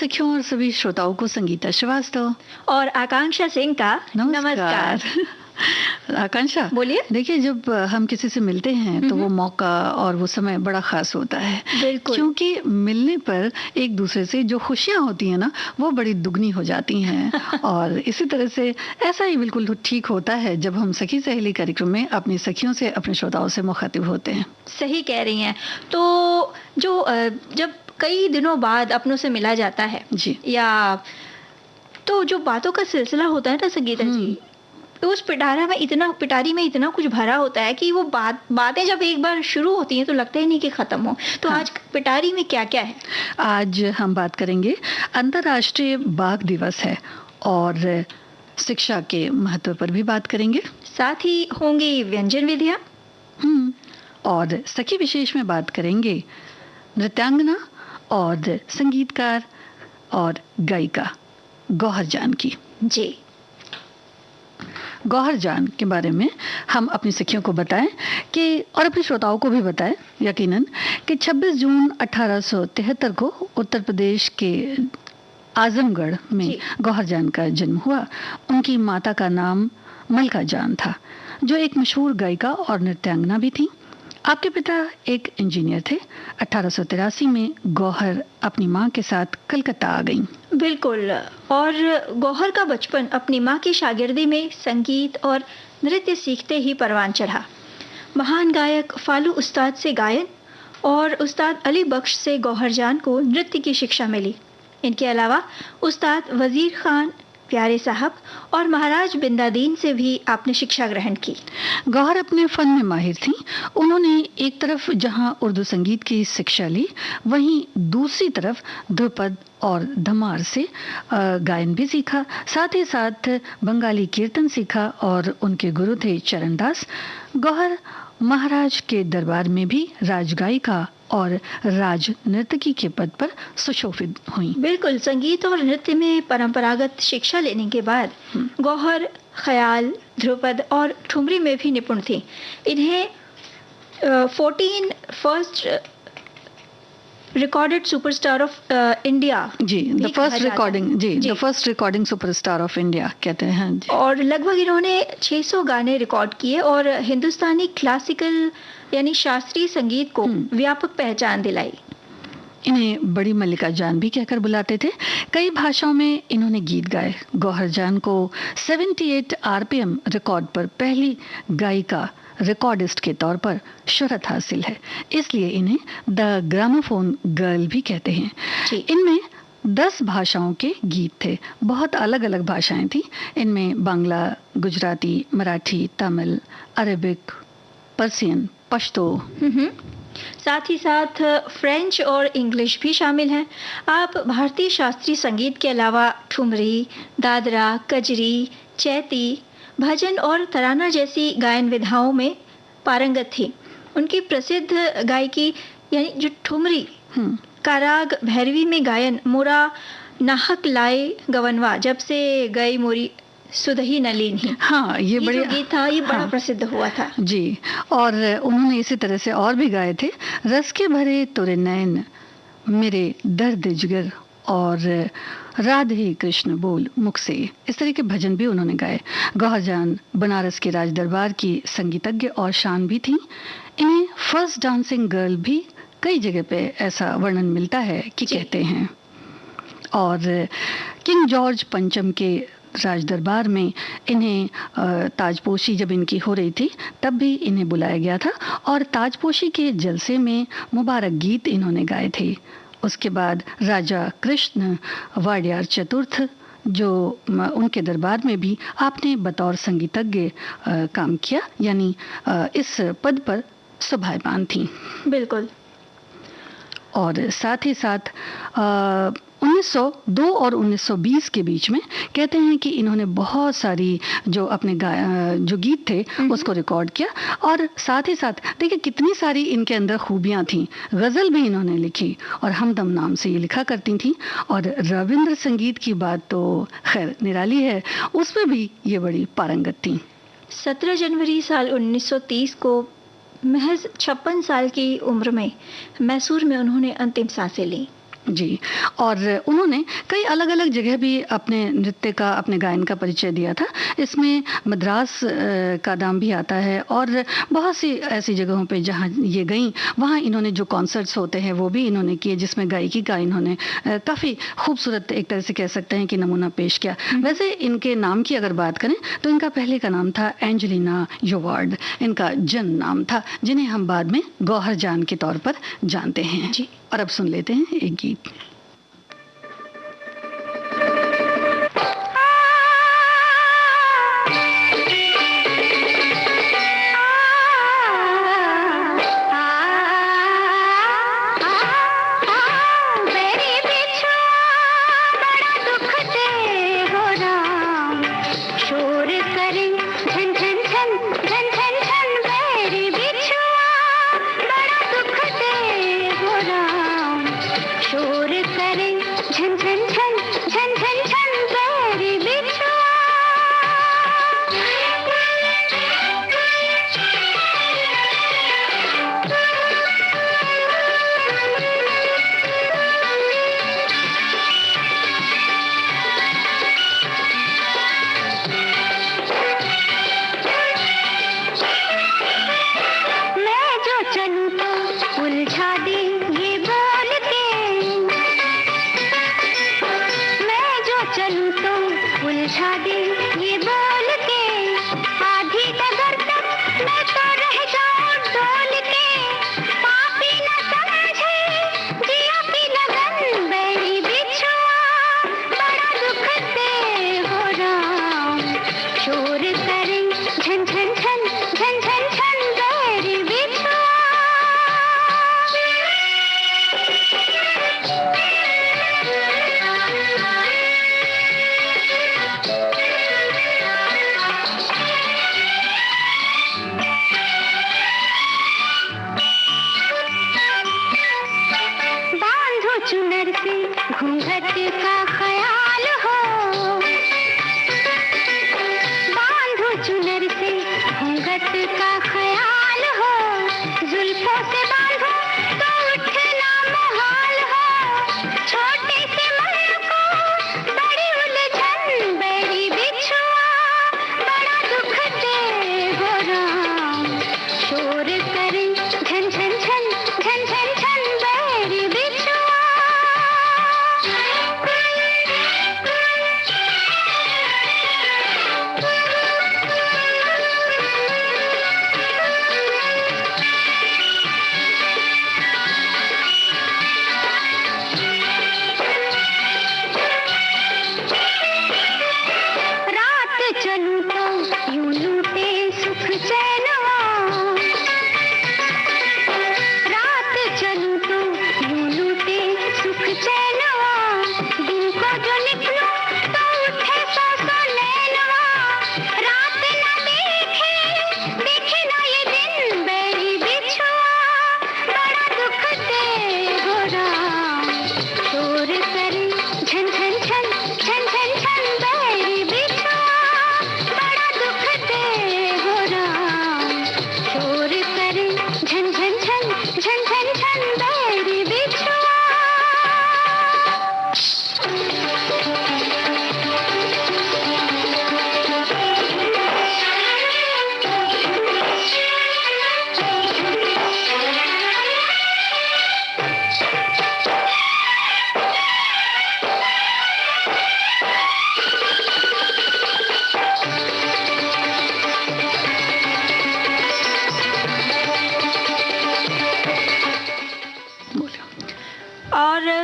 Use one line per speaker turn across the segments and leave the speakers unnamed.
सखियों और सभी श्रोताओं को संगीता श्रीवास्तव
और आकांक्षा सिंह का नमस्कार।
आकांक्षा,
बोलिए।
देखिए, जब हम किसी से मिलते हैं तो वो मौका और वो समय बड़ा खास होता है।
बिल्कुल।
क्योंकि मिलने पर एक दूसरे से जो खुशियां होती हैं ना, वो बड़ी दुगनी हो जाती हैं। और इसी तरह से ऐसा ही बिल्कुल ठीक होता है जब हम सखी सहेली कार्यक्रम में अपनी सखियों से, अपने श्रोताओं से मुखातिब होते हैं।
सही कह रही हैं। तो जब कई दिनों बाद अपनों से मिला जाता है
जी,
या तो जो बातों का सिलसिला होता है ना संगीता जी, तो उस पिटारी में इतना कुछ भरा होता है कि वो बातें जब एक बार शुरू होती हैं तो लगता ही नहीं कि खत्म हो। तो
हाँ।
आज पिटारी में क्या क्या है?
आज हम बात करेंगे, अंतर्राष्ट्रीय बाघ दिवस है और शिक्षा के महत्व पर भी बात करेंगे।
साथ ही होंगी व्यंजन विधियाँ
और सखी विशेष में बात करेंगे नृत्यांगना और संगीतकार और गायिका गौहर जान की।
जी,
गौहर जान के बारे में हम अपनी सखियों को बताएं कि और अपने श्रोताओं को भी बताएं यकीनन कि 26 जून 1873 को उत्तर प्रदेश के आजमगढ़ में गौहर जान का जन्म हुआ। उनकी माता का नाम मलका जान था, जो एक मशहूर गायिका और नृत्यांगना भी थी। आपके पिता एक इंजीनियर थे। 1883 में गौहर अपनी मां के साथ कलकत्ता आ गईं।
बिल्कुल। और गौहर का बचपन अपनी मां की शागिर्दी में संगीत और नृत्य सीखते ही परवान चढ़ा। महान गायक फालू उस्ताद से गायन और उस्ताद अली बख्श से गौहर जान को नृत्य की शिक्षा मिली। इनके अलावा उस्ताद वजीर खान, प्यारे साहब और महाराज बिंदादीन से भी आपने शिक्षा ग्रहण की।
गौहर अपने फन में माहिर थीं। उन्होंने एक तरफ जहां उर्दू संगीत की शिक्षा ली, वहीं दूसरी तरफ ध्रुपद और धमार से गायन भी सीखा। साथ ही साथ बंगाली कीर्तन सीखा और उनके गुरु थे चरणदास। गौहर महाराज के दरबार में भी राजगायिका और राज नर्तकी के पद पर सुशोभित हुई।
बिल्कुल। संगीत और नृत्य में परंपरागत शिक्षा लेने के बाद गौहर ख्याल, ध्रुपद और ठुमरी में भी निपुण थी। इन्हें 14 first recorded superstar of India
the first recording superstar of India कहते हैं जी।
और लगभग इन्होंने 600 गाने रिकॉर्ड किए और हिंदुस्तानी क्लासिकल यानी शास्त्रीय संगीत को व्यापक पहचान दिलाई।
इन्हें बड़ी मल्लिका जान भी कहकर बुलाते थे। कई भाषाओं में इन्होंने गीत गाए। गौहर जान को 78 आरपीएम रिकॉर्ड पर पहली गायिका, रिकॉर्डिस्ट के तौर पर शोहरत हासिल है, इसलिए इन्हें द ग्रामोफोन गर्ल भी कहते हैं। इनमें 10 भाषाओं के गीत थे। बहुत अलग अलग भाषाएं थी इनमें, बांग्ला, गुजराती, मराठी, तमिल, अरेबिक, पर्सियन, पश्तो।
साथ ही साथ फ्रेंच और इंग्लिश भी शामिल हैं। आप भारतीय शास्त्रीय संगीत के अलावा ठुमरी, दादरा, कजरी, चैती, भजन और तराना जैसी गायन विधाओं में पारंगत थी। उनकी प्रसिद्ध गायकी यानी जो ठुमरी का राग भैरवी में गायन, मोरा नाहक लाए गवनवा, जब से गई मोरी सुदही नलीन ही।
हाँ, ये बड़ी
गीत था, ये बड़ा प्रसिद्ध हुआ था
जी। और उन्होंने इसी तरह से और भी गाए थे। रस के भरे तोरे नैन, मेरे दर्द जिगर और राधे कृष्ण बोल मुख से, इस तरह के भजन भी उन्होंने गाए। गौहर जान बनारस के राज दरबार की संगीतज्ञ और शान भी थी। इन्हें फर्स्ट डांसिंग गर्ल भी कई जगह पे ऐसा वर्णन मिलता है कि कहते हैं। और किंग जॉर्ज पंचम के राज दरबार में इन्हें ताजपोशी जब इनकी हो रही थी तब भी इन्हें बुलाया गया था और ताजपोशी के जलसे में मुबारक गीत इन्होंने गाए थे। उसके बाद राजा कृष्ण वाडियार चतुर्थ, जो उनके दरबार में भी आपने बतौर संगीतज्ञ काम किया, यानी इस पद पर शोभायमान थी।
बिल्कुल।
और साथ ही साथ 1902 और 1920 के बीच में कहते हैं कि इन्होंने बहुत सारी जो अपने जो गीत थे उसको रिकॉर्ड किया। और साथ ही साथ देखिए कितनी सारी इनके अंदर खूबियां थीं। गज़ल भी इन्होंने लिखी और हमदम नाम से ये लिखा करती थीं। और रविंद्र संगीत की बात तो खैर निराली है, उसमें भी ये बड़ी पारंगत थीं।
17 जनवरी साल 1930 को महज 56 साल की उम्र में मैसूर में उन्होंने अंतिम सांसें ली।
जी। और उन्होंने कई अलग-अलग जगह भी अपने नृत्य का, अपने गायन का परिचय दिया था। इसमें मद्रास का नाम भी आता है और बहुत सी ऐसी जगहों पे जहाँ ये गईं, वहाँ इन्होंने जो कॉन्सर्ट्स होते हैं वो भी इन्होंने किए, जिसमें गायकी का इन्होंने काफ़ी खूबसूरत, एक तरह से कह सकते हैं कि नमूना पेश किया। वैसे इनके नाम की अगर बात करें तो इनका पहले का नाम था एंजेलिना योवार्ड, इनका जन्म नाम था, जिन्हें हम बाद में गौहर जान के तौर पर जानते हैं।
जी।
और अब सुन लेते हैं एक गीत।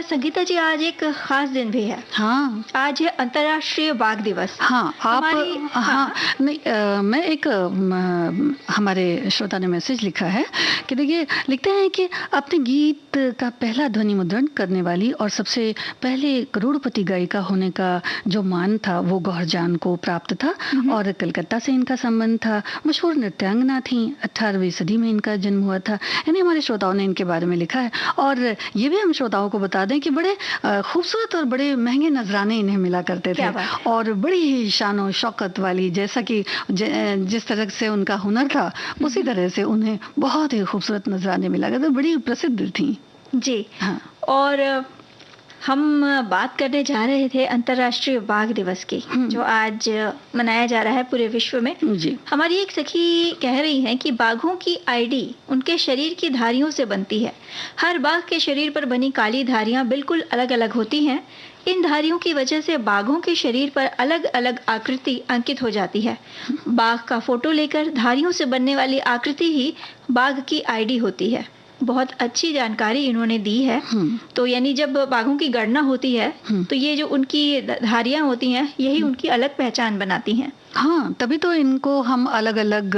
संगीता जी, आज एक खास दिन भी है।
हाँ,
आज है अंतर्राष्ट्रीय बाघ दिवस।
हाँ, आप हाँ, नहीं मैं एक हमारे श्रोता ने मैसेज लिखा है कि देखिए, लिखते हैं कि अपने गीत का पहला ध्वनि मुद्रण करने वाली और सबसे पहले करोड़पति गायिका होने का जो मान था वो गौहर जान को प्राप्त था और कलकत्ता से इनका संबंध था। मशहूर नृत्यांगना थी, 18वीं सदी में इनका जन्म हुआ था। यानी हमारे श्रोताओं ने इनके बारे में लिखा है और ये भी हम श्रोताओं को बता दें कि बड़े खूबसूरत और बड़े महंगे नजराने इन्हें मिला करते थे और बड़ी ही शान शौकत वाली, जैसा कि जिस तरह से उनका हुनर था उसी तरह से उन्हें बहुत ही खूबसूरत नजराने मिला करते, बड़ी प्रसिद्ध थी।
जी हाँ। और हम बात करने जा रहे थे अंतर्राष्ट्रीय बाघ दिवस की, जो आज मनाया जा रहा है पूरे विश्व में।
जी।
हमारी एक सखी कह रही हैं कि बाघों की आईडी उनके शरीर की धारियों से बनती है। हर बाघ के शरीर पर बनी काली धारियां बिल्कुल अलग अलग होती हैं। इन धारियों की वजह से बाघों के शरीर पर अलग अलग आकृति अंकित हो जाती है। बाघ का फोटो लेकर धारियों से बनने वाली आकृति ही बाघ की आईडी होती है। बहुत अच्छी जानकारी इन्होंने दी है। तो यानी जब बाघों की गणना होती है तो ये जो उनकी धारियां होती हैं यही उनकी अलग पहचान बनाती हैं।
हाँ, तभी तो इनको हम अलग अलग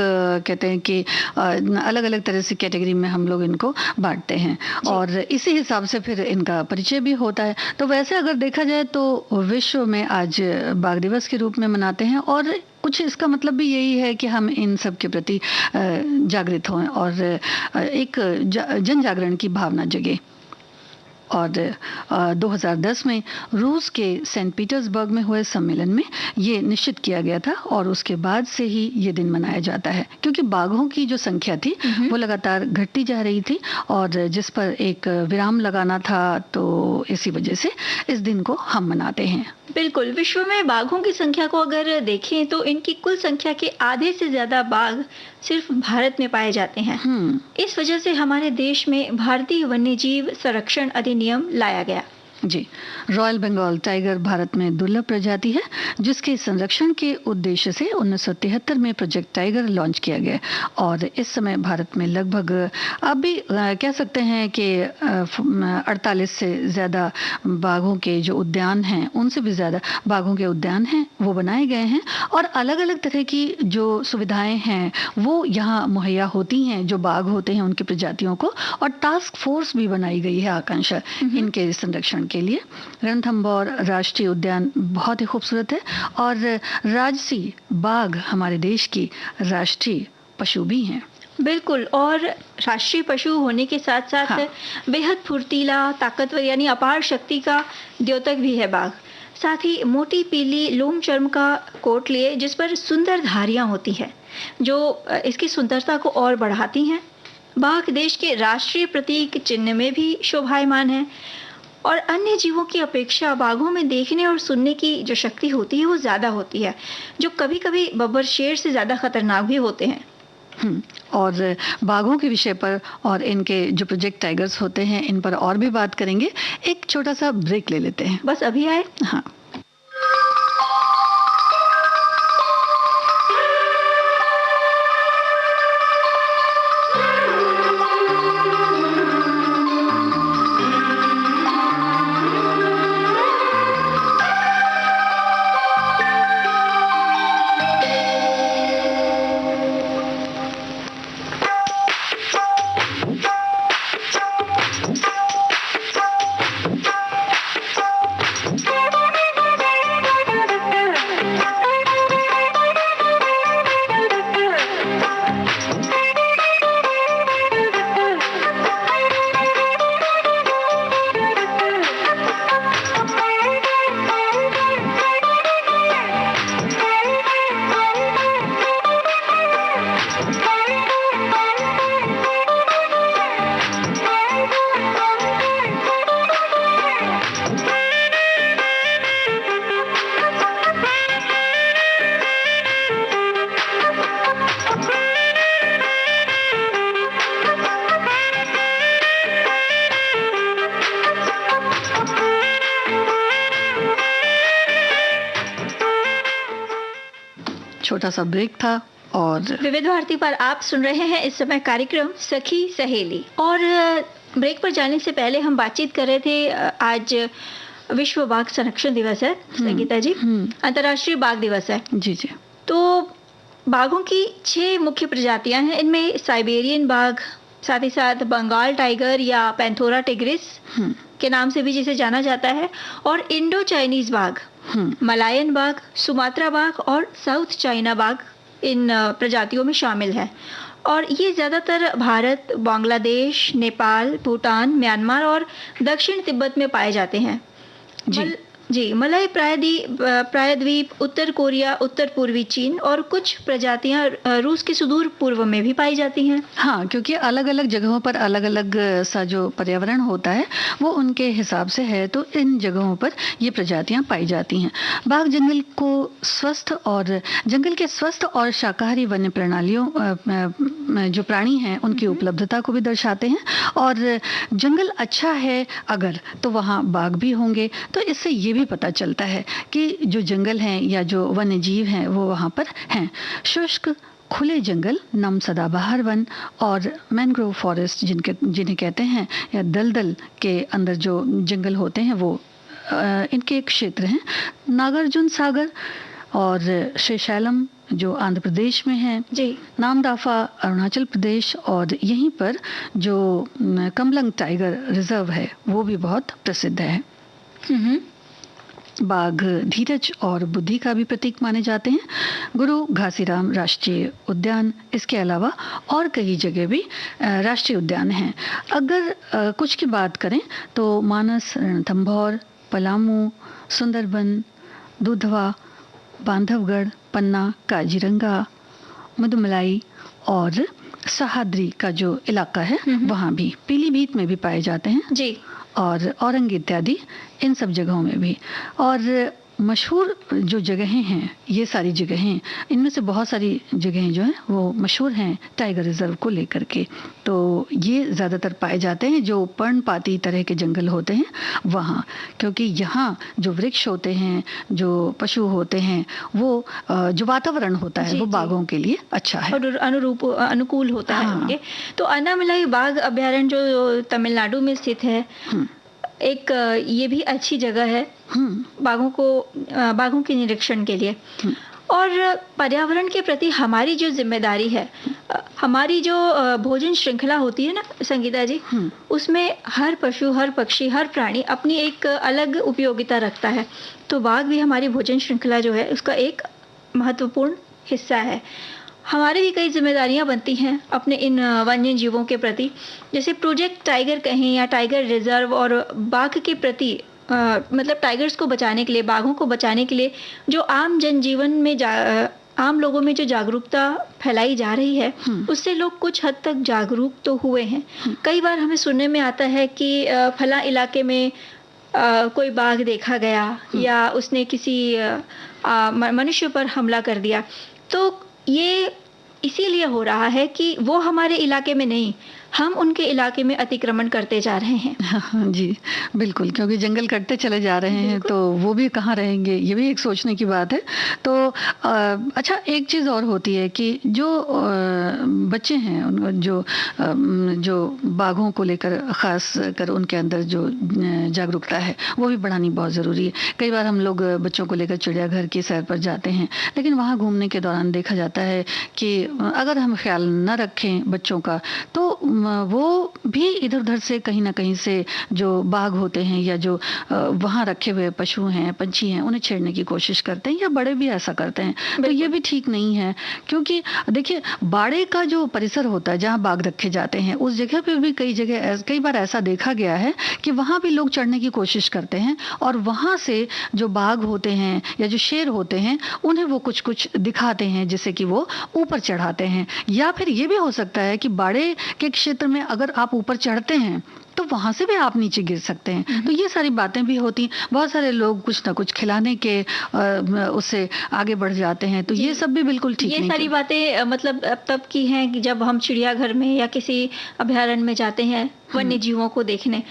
कहते हैं कि अलग अलग तरह से कैटेगरी में हम लोग इनको बांटते हैं और इसी हिसाब से फिर इनका परिचय भी होता है। तो वैसे अगर देखा जाए तो विश्व में आज बाघ दिवस के रूप में मनाते हैं और कुछ इसका मतलब भी यही है कि हम इन सब के प्रति जागृत हों और एक जन जागरण की भावना जगे। और 2010 में रूस के सेंट पीटर्सबर्ग में हुए सम्मेलन में ये निश्चित किया गया था और उसके बाद से ही ये दिन मनाया जाता है, क्योंकि बाघों की जो संख्या थी वो लगातार घटती जा रही थी और जिस पर एक विराम लगाना था, तो इसी वजह से इस दिन को हम मनाते हैं।
बिल्कुल, विश्व में बाघों की संख्या को अगर देखें तो इनकी कुल संख्या के आधे से ज्यादा बाघ सिर्फ भारत में पाए जाते हैं। इस वजह से हमारे देश में भारतीय वन्यजीव संरक्षण अधिनियम लाया गया।
जी, रॉयल बंगाल टाइगर भारत में दुर्लभ प्रजाति है, जिसके संरक्षण के उद्देश्य से 1973 में प्रोजेक्ट टाइगर लॉन्च किया गया और इस समय भारत में लगभग अब भी कह सकते हैं कि 48 से ज़्यादा बाघों के जो उद्यान हैं, उनसे भी ज़्यादा बाघों के उद्यान हैं वो बनाए गए हैं और अलग अलग तरह की जो सुविधाएं हैं वो यहाँ मुहैया होती हैं जो बाघ होते हैं उनकी प्रजातियों को, और टास्क फोर्स भी बनाई गई है आकांक्षा इनके संरक्षण के लिए। रणथंभौर राष्ट्रीय उद्यान बहुत ही खूबसूरत है और राजसी बाघ हमारे देश की राष्ट्रीय पशु भी हैं।
बिल्कुल, और राष्ट्रीय पशु होने के साथ साथ बेहद फुर्तीला, ताकतवर यानी अपार शक्ति का द्योतक भी है बाघ। साथ ही मोटी पीली लोम चर्म का कोट लिए जिस पर सुंदर धारियां होती है जो इसकी सुंदरता को और बढ़ाती हैं। बाघ देश के राष्ट्रीय प्रतीक चिन्ह में भी शोभायमान है और अन्य जीवों की अपेक्षा बाघों में देखने और सुनने की जो शक्ति होती है वो ज़्यादा होती है, जो कभी कभी बब्बर शेर से ज़्यादा खतरनाक भी होते हैं।
और बाघों के विषय पर और इनके जो प्रोजेक्ट टाइगर्स होते हैं इन पर और भी बात करेंगे। एक छोटा सा ब्रेक ले लेते हैं।
बस अभी आए।
हाँ। छोटा सा ब्रेक था और
विविध भारती पर आप सुन रहे हैं इस समय कार्यक्रम सखी सहेली। और ब्रेक पर जाने से पहले हम बातचीत कर रहे थे, आज विश्व बाघ संरक्षण दिवस है संगीता जी, अंतर्राष्ट्रीय बाघ दिवस है।
जी जी।
तो बाघों की 6 मुख्य प्रजातियां हैं, इनमें साइबेरियन बाघ, साथ ही साथ बंगाल टाइगर या पैंथोरा टिग्रिस के नाम से भी जिसे जाना जाता है, और इंडो चाइनीज बाघ, मलायन बाघ, सुमात्रा बाघ और साउथ चाइना बाघ इन प्रजातियों में शामिल है। और ये ज़्यादातर भारत, बांग्लादेश, नेपाल, भूटान, म्यांमार और दक्षिण तिब्बत में पाए जाते हैं। जी, मलय प्रायद्वीप, उत्तर कोरिया, उत्तर पूर्वी चीन और कुछ प्रजातियां रूस के सुदूर पूर्व में भी पाई जाती हैं।
हाँ, क्योंकि अलग-अलग जगहों पर अलग-अलग सा जो पर्यावरण होता है वो उनके हिसाब से है, तो इन जगहों पर ये प्रजातियां पाई जाती हैं। बाघ जंगल के स्वस्थ और शाकाहारी वन्य प्रणालियों जो प्राणी हैं उनकी उपलब्धता को भी दर्शाते हैं। और जंगल अच्छा है अगर, तो वहाँ बाघ भी होंगे। तो इससे ये भी पता चलता है कि जो जंगल हैं या जो वन्य जीव हैं वो वहाँ पर हैं। शुष्क खुले जंगल, नम सदाबहार वन और मैंग्रोव फॉरेस्ट जिन्हें कहते हैं, या दलदल के अंदर जो जंगल होते हैं वो इनके एक क्षेत्र हैं। नागार्जुन सागर और शेषैलम जो आंध्र प्रदेश में है,
जी,
नामदाफा अरुणाचल प्रदेश, और यहीं पर जो कमलंग टाइगर रिजर्व है वो भी बहुत प्रसिद्ध है। बाघ धीरज और बुद्धि का भी प्रतीक माने जाते हैं। गुरु घासीराम राष्ट्रीय उद्यान, इसके अलावा और कई जगह भी राष्ट्रीय उद्यान हैं। अगर कुछ की बात करें तो मानस, रणथंभौर, पलामू, सुंदरबन, दुधवा, बांधवगढ़, पन्ना, काजीरंगा, मुदमलाई और सहाद्री का जो इलाका है वहाँ भी, पीलीभीत में भी पाए जाते हैं
जी,
और औरंग इत्यादि इन सब जगहों में भी। और मशहूर जो जगहें हैं, ये सारी जगहें, इनमें से बहुत सारी जगहें जो हैं वो मशहूर हैं टाइगर रिजर्व को लेकर के। तो ये ज़्यादातर पाए जाते हैं जो पर्णपाती तरह के जंगल होते हैं वहाँ, क्योंकि यहाँ जो वृक्ष होते हैं, जो पशु होते हैं, वो जो वातावरण होता है वो बाघों के लिए अच्छा है
और अनुकूल होता है उनके। तो अन्नामलाई बाघ अभयारण्य जो तमिलनाडु में स्थित है, एक ये भी अच्छी जगह है बाघों के निरीक्षण के लिए। और पर्यावरण के प्रति हमारी जो जिम्मेदारी है, हमारी जो भोजन श्रृंखला होती है ना संगीता जी, उसमें हर पशु, हर पक्षी, हर प्राणी अपनी एक अलग उपयोगिता रखता है। तो बाघ भी हमारी भोजन श्रृंखला जो है उसका एक महत्वपूर्ण हिस्सा है। हमारी भी कई जिम्मेदारियां बनती हैं अपने इन वन्य जीवों के प्रति, जैसे प्रोजेक्ट टाइगर कहें या टाइगर रिजर्व, और बाघ के प्रति मतलब टाइगर्स को बचाने के लिए, बाघों को बचाने के लिए जो आम जनजीवन में आम लोगों में जो जागरूकता फैलाई जा रही है, उससे लोग कुछ हद तक जागरूक तो हुए हैं। कई बार हमें सुनने में आता है कि फला इलाके में कोई बाघ देखा गया या उसने किसी मनुष्य पर हमला कर दिया। तो ये इसीलिए हो रहा है कि वो हमारे इलाके में नहीं, हम उनके इलाके में अतिक्रमण करते जा रहे हैं।
जी बिल्कुल, क्योंकि जंगल कटते चले जा रहे हैं तो वो भी कहाँ रहेंगे, ये भी एक सोचने की बात है। तो अच्छा, एक चीज़ और होती है कि जो बच्चे हैं, जो बाघों को लेकर खास कर उनके अंदर जो जागरूकता है वो भी बढ़ानी बहुत ज़रूरी है। कई बार हम लोग बच्चों को लेकर चिड़ियाघर की सैर पर जाते हैं, लेकिन वहाँ घूमने के दौरान देखा जाता है कि अगर हम ख्याल न रखें बच्चों का, तो वो भी इधर उधर से कहीं ना कहीं से जो बाघ होते हैं या जो वहाँ रखे हुए पशु हैं, पंछी हैं, उन्हें छेड़ने की कोशिश करते हैं, या बड़े भी ऐसा करते हैं। तो ये भी ठीक नहीं है, क्योंकि देखिए बाड़े का जो परिसर होता है जहाँ बाघ रखे जाते हैं, उस जगह पे भी कई बार ऐसा देखा गया है कि वहाँ भी लोग चढ़ने की कोशिश करते हैं और वहाँ से जो बाघ होते हैं या जो शेर होते हैं उन्हें वो कुछ कुछ दिखाते हैं जिससे कि वो ऊपर चढ़ाते हैं। या फिर ये भी हो सकता है कि बाड़े के क्षेत्र में अगर आप ऊपर चढ़ते हैं तो वहां से भी आप नीचे गिर सकते हैं। तो ये सारी बातें भी होती, बहुत सारे लोग कुछ ना कुछ खिलाने के उससे आगे बढ़ जाते हैं। तो ये सब भी बिल्कुल ठीक नहीं।
ये सारी बातें मतलब अब तब की हैं कि जब हम चिड़ियाघर में या किसी अभयारण्य में जाते हैं वन्य जीवों को देखने,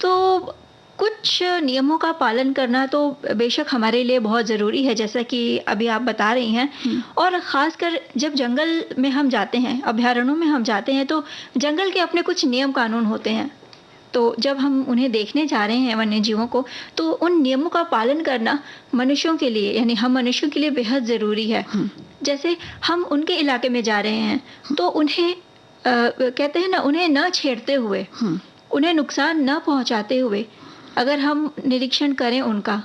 तो कुछ नियमों का पालन करना तो बेशक हमारे लिए बहुत ज़रूरी है, जैसा कि अभी आप बता रही हैं। और ख़ासकर जब जंगल में हम जाते हैं, अभयारण्यों में हम जाते हैं, तो जंगल के अपने कुछ नियम कानून होते हैं। तो जब हम उन्हें देखने जा रहे हैं वन्य जीवों को, तो उन नियमों का पालन करना मनुष्यों के लिए, यानी हम मनुष्यों के लिए बेहद ज़रूरी है। जैसे हम उनके इलाके में जा रहे हैं तो उन्हें कहते हैं ना, उन्हें न छेड़ते हुए, उन्हें नुकसान न पहुँचाते हुए अगर हम निरीक्षण करें उनका,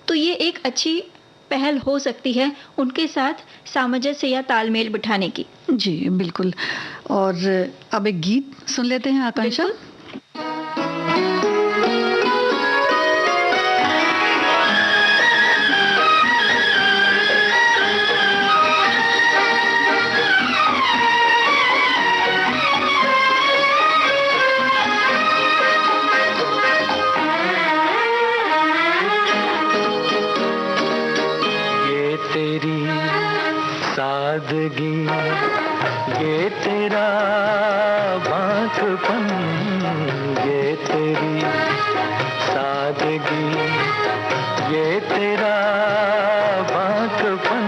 तो ये एक अच्छी पहल हो सकती है उनके साथ सामंजस्य या तालमेल बिठाने की।
जी बिल्कुल। और अब एक गीत सुन लेते हैं आकांक्षा।
सादगी ये तेरा बांझपन, ये तेरी सादगी ये तेरा बांझपन,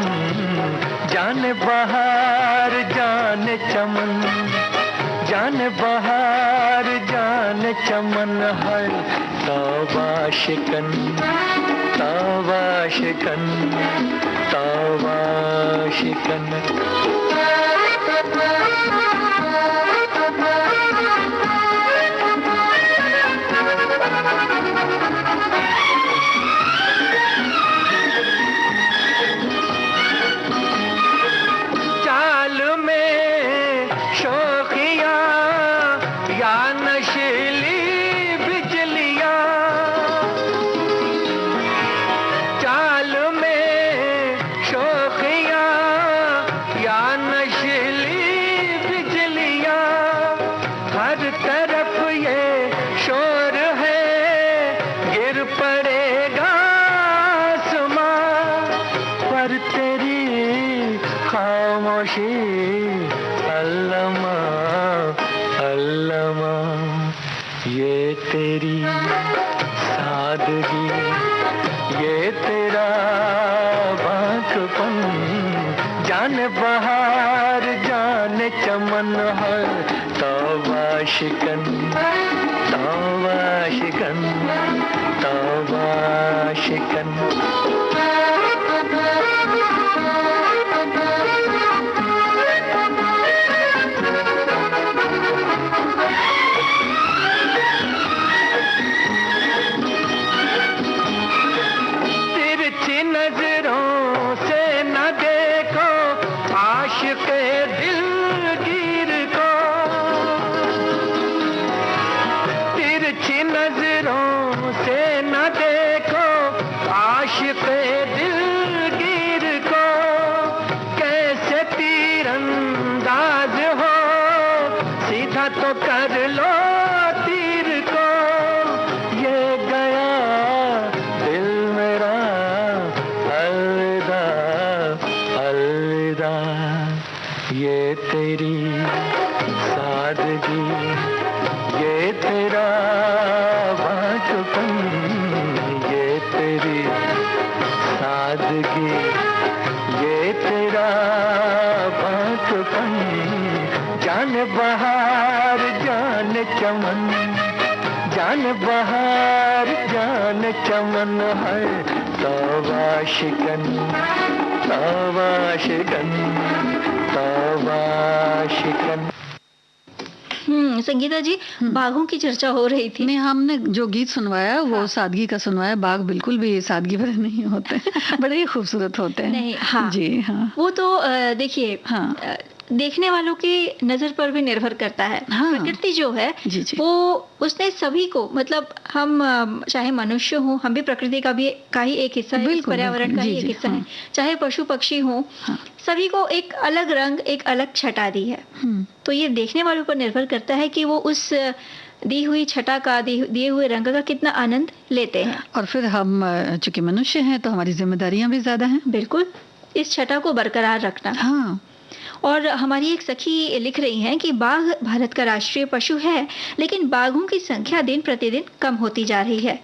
जाने बहार जाने चमन, जाने बहार जाने चमन है तौबा शिकन, तौबा शिकन, तौबा शिकन। चाल में शोखिया या नशीली बिजलियां, चाल में शोखिया या नशीली बिजलियां, हर तरफ ये शोर है गिर पड़ेगा आसमां, पर तेरी खामोशी अल्लमा अल्लमा, ये तेरी सादगी ये तेरा बांझपन, जाने बहार जाने चमन है तौबा शिकन, तौबा शिकन, तौबा शिकन। तिरछी नजरों से न देखो आशिक़े दिलगीर को, तिरछी नजरों से न देखो आशिक़े दिलगीर को, कैसे तीरंदाज हो सीधा तो कर लो तीर को, ये गया दिल मेरा अलविदा अलविदा, ये तेरी सादगी ये तेरा बांझपन, ये तेरी सादगी ये तेरा बांझपन, जाने बहार जाने चमन, जाने बहार जाने चमन है तौबा शिकन, तौबा शिकन, तौबा शिकन।
संगीता जी, बाघों की चर्चा हो रही थी।
नहीं, हमने जो गीत सुनवाया वो सादगी का सुनवाया। बाघ बिल्कुल भी सादगी भरे नहीं होते, बड़े ही खूबसूरत होते हैं।
नहीं, हाँ
जी हाँ,
वो तो देखिए, हाँ, देखने वालों की नजर पर भी निर्भर करता है।
हाँ,
प्रकृति जो है
जी जी,
वो उसने सभी को, मतलब हम चाहे मनुष्य हो, हम भी प्रकृति का ही एक हिस्सा है, पर्यावरण का ही एक हिस्सा है, चाहे पशु पक्षी हो, सभी को एक अलग रंग, एक अलग छटा दी है। तो ये देखने वालों पर निर्भर करता है कि वो उस दी हुई छटा का, दिए हुए रंग का कितना आनंद लेते हैं।
और फिर हम चूंकि मनुष्य हैं तो हमारी जिम्मेदारियां भी ज्यादा हैं।
बिल्कुल, इस छटा को बरकरार रखना।
हाँ,
और हमारी एक सखी लिख रही हैं कि बाघ भारत का राष्ट्रीय पशु है, लेकिन बाघों की संख्या दिन प्रतिदिन कम होती जा रही है।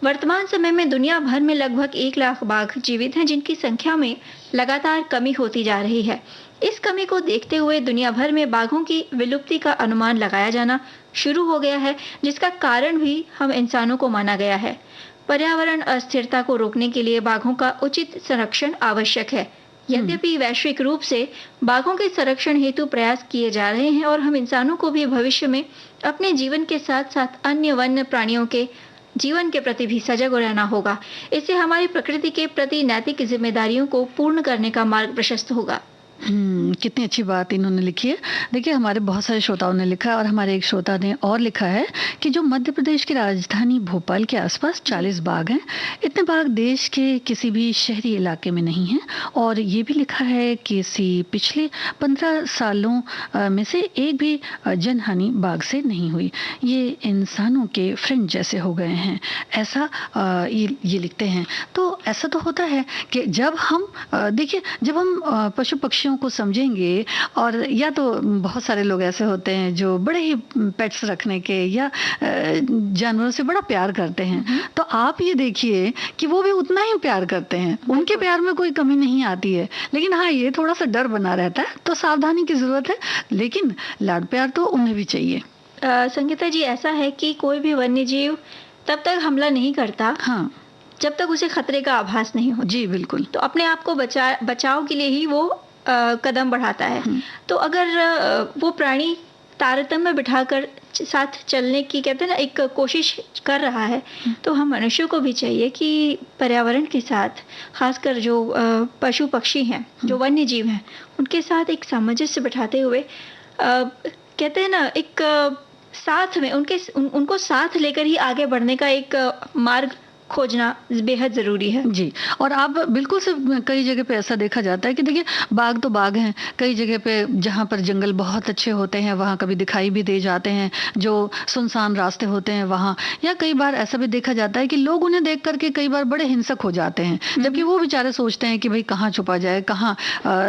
वर्तमान समय में दुनिया भर में लगभग 1 लाख बाघ जीवित हैं, जिनकी संख्या में लगातार कमी होती जा रही है। इस कमी को देखते हुए दुनिया भर में बाघों की विलुप्ति का अनुमान लगाया जाना शुरू हो गया है, जिसका कारण भी हम इंसानों को माना गया है। पर्यावरण अस्थिरता को रोकने के लिए बाघों का उचित संरक्षण आवश्यक है। यद्यपि वैश्विक रूप से बाघों के संरक्षण हेतु प्रयास किए जा रहे हैं और हम इंसानों को भी भविष्य में अपने जीवन के साथ साथ अन्य वन्य प्राणियों के जीवन के प्रति भी सजग रहना होगा। इससे हमारी प्रकृति के प्रति नैतिक जिम्मेदारियों को पूर्ण करने का मार्ग प्रशस्त होगा।
कितनी अच्छी बात इन्होंने लिखी है। देखिए, हमारे बहुत सारे श्रोताओं ने लिखा और हमारे एक श्रोता ने और लिखा है कि जो मध्य प्रदेश की राजधानी भोपाल के आसपास 40 बाघ हैं। इतने बाघ देश के किसी भी शहरी इलाके में नहीं हैं। और ये भी लिखा है कि पिछले 15 सालों में से एक भी जनहानि बाघ से नहीं हुई। ये इंसानों के फ्रेंड जैसे हो गए हैं, ऐसा ये लिखते हैं। तो ऐसा तो होता है कि जब हम देखिए, जब हम पशु पक्षी विषयों को समझेंगे, और या तो बहुत सारे लोग ऐसे होते हैं जो बड़े ही पेट्स रखने के या जानवरों से बड़ा प्यार करते हैं, तो आप ये देखिए कि वो भी उतना ही प्यार करते हैं, उनके प्यार में कोई कमी नहीं आती है। लेकिन हाँ, ये थोड़ा सा डर बना रहता है, तो सावधानी की जरूरत है, लेकिन लाड प्यार तो उन्हें भी चाहिए।
संगीता जी, ऐसा है कि कोई भी वन्य जीव तब तक हमला नहीं करता
हाँ
जब तक उसे खतरे का आभास नहीं हो।
जी बिल्कुल।
तो अपने आप को बचाव के लिए ही वो कदम बढ़ाता है। तो अगर वो प्राणी तारतम्य बिठाकर साथ चलने की, कहते हैं ना, एक कोशिश कर रहा है, तो हम मनुष्यों को भी चाहिए कि पर्यावरण के साथ, खासकर जो पशु पक्षी हैं, जो वन्य जीव हैं, उनके साथ एक सामंजस्य बिठाते हुए, कहते हैं ना, एक साथ में उनको साथ लेकर ही आगे बढ़ने का एक मार्ग खोजना बेहद ज़रूरी है।
जी, और आप बिल्कुल से कई जगह पे ऐसा देखा जाता है कि देखिए, बाघ तो बाघ हैं, कई जगह पे जहाँ पर जंगल बहुत अच्छे होते हैं वहाँ कभी दिखाई भी दे जाते हैं, जो सुनसान रास्ते होते हैं वहाँ, या कई बार ऐसा भी देखा जाता है कि लोग उन्हें देख करके कई बार बड़े हिंसक हो जाते हैं, जबकि वो बेचारे सोचते हैं कि भाई कहाँ छुपा जाए, कहाँ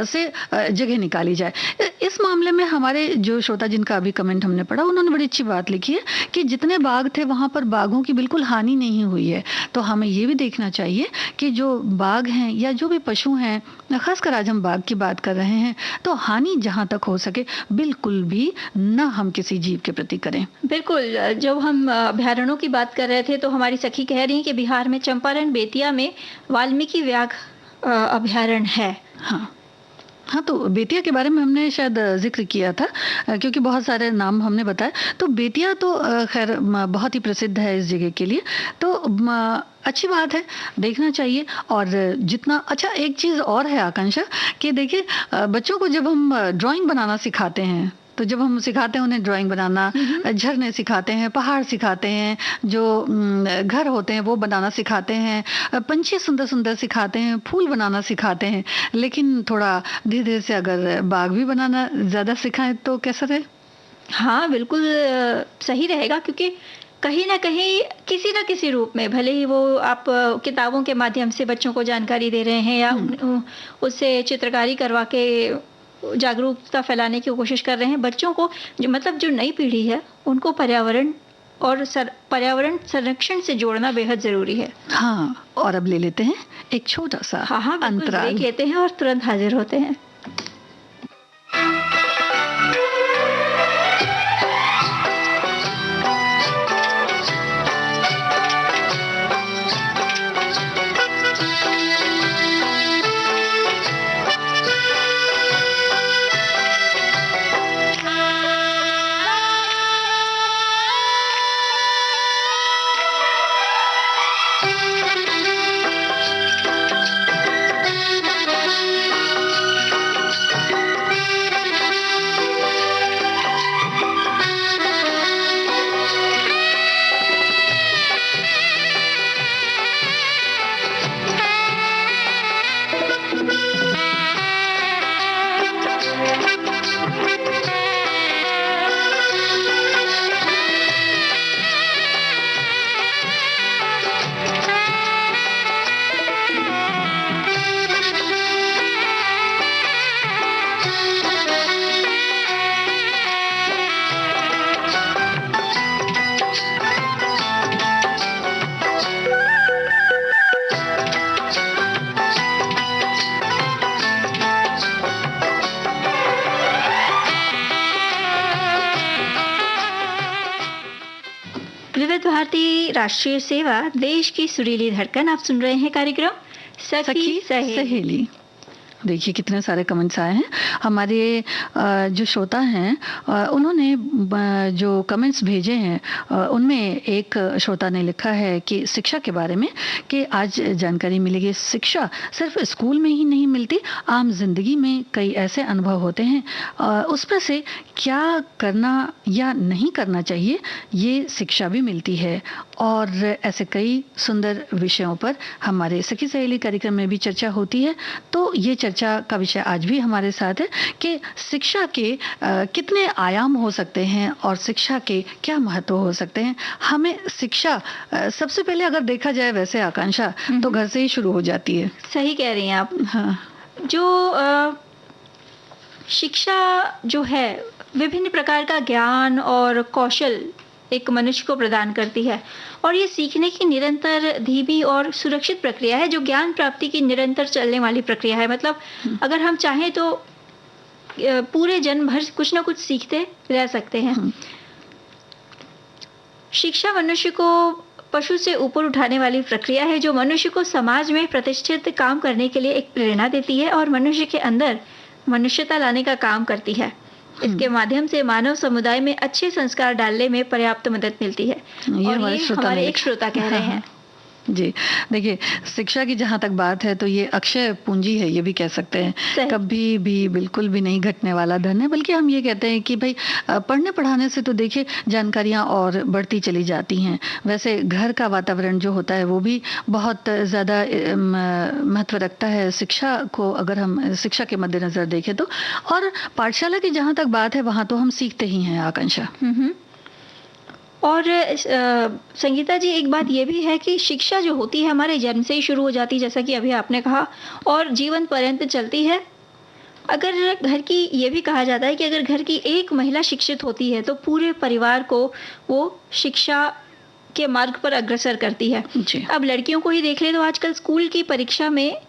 से जगह निकाली जाए। इस मामले में हमारे जो श्रोता जिनका अभी कमेंट हमने पढ़ा, उन्होंने बड़ी अच्छी बात लिखी है कि जितने बाघ थे वहाँ पर बाघों की बिल्कुल हानि नहीं हुई है। तो हमें ये भी देखना चाहिए कि जो बाघ हैं या जो भी पशु हैं, खासकर आज हम बाघ की बात कर रहे हैं, तो हानि जहां तक हो सके बिल्कुल भी न हम किसी जीव के प्रति करें।
बिल्कुल। जब हम अभयारण्यों की बात कर रहे थे, तो हमारी सखी कह रही है कि बिहार में चंपारण बेतिया में वाल्मीकि व्याघ्र अभयारण्य है।
हाँ, तो बेतिया के बारे में हमने शायद जिक्र किया था, क्योंकि बहुत सारे नाम हमने बताए। तो बेतिया तो खैर बहुत ही प्रसिद्ध है इस जगह के लिए, तो अच्छी बात है, देखना चाहिए। और जितना अच्छा, एक चीज़ और है आकांक्षा, कि देखिए बच्चों को जब हम ड्राइंग बनाना सिखाते हैं, तो जब हम सिखाते हैं उन्हें ड्राइंग बनाना, झरने सिखाते हैं, पहाड़ सिखाते हैं, जो घर होते हैं वो बनाना सिखाते हैं, पंछी सुंदर सुंदर सिखाते हैं, फूल बनाना सिखाते हैं, लेकिन थोड़ा धीरे धीरे से अगर बाग भी बनाना ज़्यादा सिखाएं तो कैसा रहे?
हाँ, बिल्कुल सही रहेगा, क्योंकि कहीं ना कहीं किसी न किसी रूप में, भले ही वो आप किताबों के माध्यम से बच्चों को जानकारी दे रहे हैं या उससे चित्रकारी करवा के जागरूकता फैलाने की कोशिश कर रहे हैं, बच्चों को जो नई पीढ़ी है उनको पर्यावरण और पर्यावरण संरक्षण से जोड़ना बेहद जरूरी है।
हाँ, और अब ले लेते हैं एक छोटा सा
अंतराल, ब्रेक लेते हैं और तुरंत हाजिर होते हैं। विविध भारती राष्ट्रीय सेवा, देश की सुरीली धड़कन। आप सुन रहे हैं कार्यक्रम सखी सहेली।
देखिए कितने सारे कमेंट्स आए हैं। हमारे जो श्रोता हैं उन्होंने जो कमेंट्स भेजे हैं उनमें एक श्रोता ने लिखा है कि शिक्षा के बारे में, कि आज जानकारी मिलेगी, शिक्षा सिर्फ स्कूल में ही नहीं मिलती, आम जिंदगी में कई ऐसे अनुभव होते हैं, उस पर से क्या करना या नहीं करना चाहिए ये शिक्षा भी मिलती है। और ऐसे कई सुंदर विषयों पर हमारे सखी सहेली कार्यक्रम में भी चर्चा होती है। तो ये चर्चा का विषय आज भी हमारे साथ है कि शिक्षा के कितने आयाम हो सकते हैं और शिक्षा के क्या महत्व हो सकते हैं। हमें शिक्षा सबसे पहले अगर देखा जाए वैसे आकांक्षा तो घर से ही शुरू हो जाती है।
सही कह रही हैं आप।
हाँ।
जो शिक्षा जो है विभिन्न प्रकार का ज्ञान और कौशल एक मनुष्य को प्रदान करती है, और ये सीखने की निरंतर धीमी और सुरक्षित प्रक्रिया है, जो ज्ञान प्राप्ति की निरंतर चलने वाली प्रक्रिया है। मतलब अगर हम चाहें तो पूरे जन्म भर कुछ ना कुछ सीखते रह सकते हैं। शिक्षा मनुष्य को पशु से ऊपर उठाने वाली प्रक्रिया है, जो मनुष्य को समाज में प्रतिष्ठित काम करने के लिए एक प्रेरणा देती है और मनुष्य के अंदर मनुष्यता लाने का काम करती है। इसके माध्यम से मानव समुदाय में अच्छे संस्कार डालने में पर्याप्त मदद मिलती है।
ये
और ये हमारे एक श्रोता कह रहे हैं।
जी, देखिए, शिक्षा की जहाँ तक बात है तो ये अक्षय पूंजी है, ये भी कह सकते हैं। कभी भी बिल्कुल भी नहीं घटने वाला धन है, बल्कि हम ये कहते हैं कि भाई पढ़ने पढ़ाने से तो देखिए जानकारियाँ और बढ़ती चली जाती हैं। वैसे घर का वातावरण जो होता है वो भी बहुत ज़्यादा महत्व रखता है शिक्षा को, अगर हम शिक्षा के मद्देनज़र देखें तो। और पाठशाला की जहाँ तक बात है वहाँ तो हम सीखते ही हैं, आकांक्षा।
और संगीता जी, एक बात ये भी है कि शिक्षा जो होती है हमारे जन्म से ही शुरू हो जाती है, जैसा कि अभी आपने कहा, और जीवन पर्यंत चलती है। अगर घर की, ये भी कहा जाता है कि अगर घर की एक महिला शिक्षित होती है तो पूरे परिवार को वो शिक्षा के मार्ग पर अग्रसर करती है। अब लड़कियों को ही देख ले तो आजकल स्कूल की परीक्षा में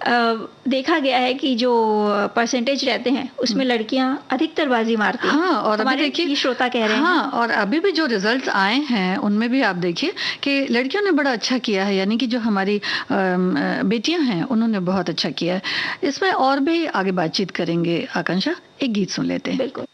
देखा गया है कि जो परसेंटेज रहते हैं उसमें लड़कियां अधिकतर बाजी मारती हैं।
हाँ, और अभी देखिए
श्रोता कह रहे हैं।
हाँ, और अभी भी जो रिजल्ट्स आए हैं उनमें भी आप देखिए कि लड़कियों ने बड़ा अच्छा किया है, यानी कि जो हमारी बेटियां हैं उन्होंने बहुत अच्छा किया है। इसमें और भी आगे बातचीत करेंगे। आकांक्षा, एक गीत सुन लेते हैं।
बिल्कुल।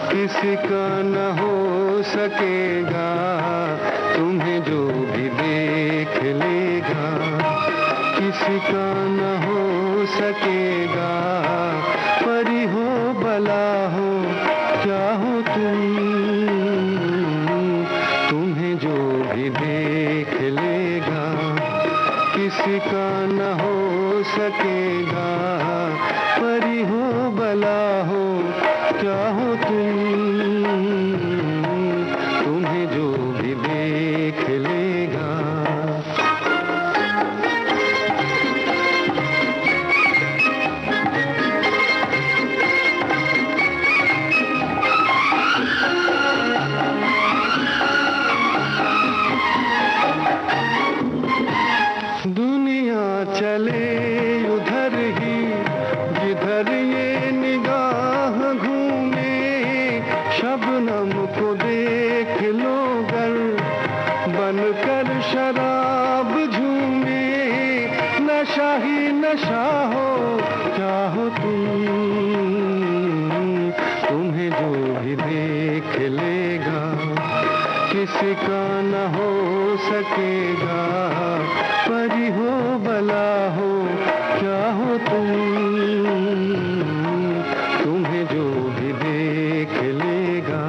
किसका न हो सकेगा, तुम्हें जो भी देख लेगा किसका न हो सकेगा। परी हो भला हो क्या हो तुम, तुम्हें जो भी देख लेगा किसका न हो सकेगा। परी हो भला हो क्या हो तुम, तुम्हें जो भी देख लेगा। दुनिया चले उधर ही जिधर ये निगाह घूमे, शबनम को देख लो गर बनकर शराब झूमे। नशा ही नशा हो क्या हो तुम, तुम्हें जो भी देख लेगा किसका न हो सकेगा। परी हो भला हो क्या हो तुम, तुम्हें जो भी देख लेगा।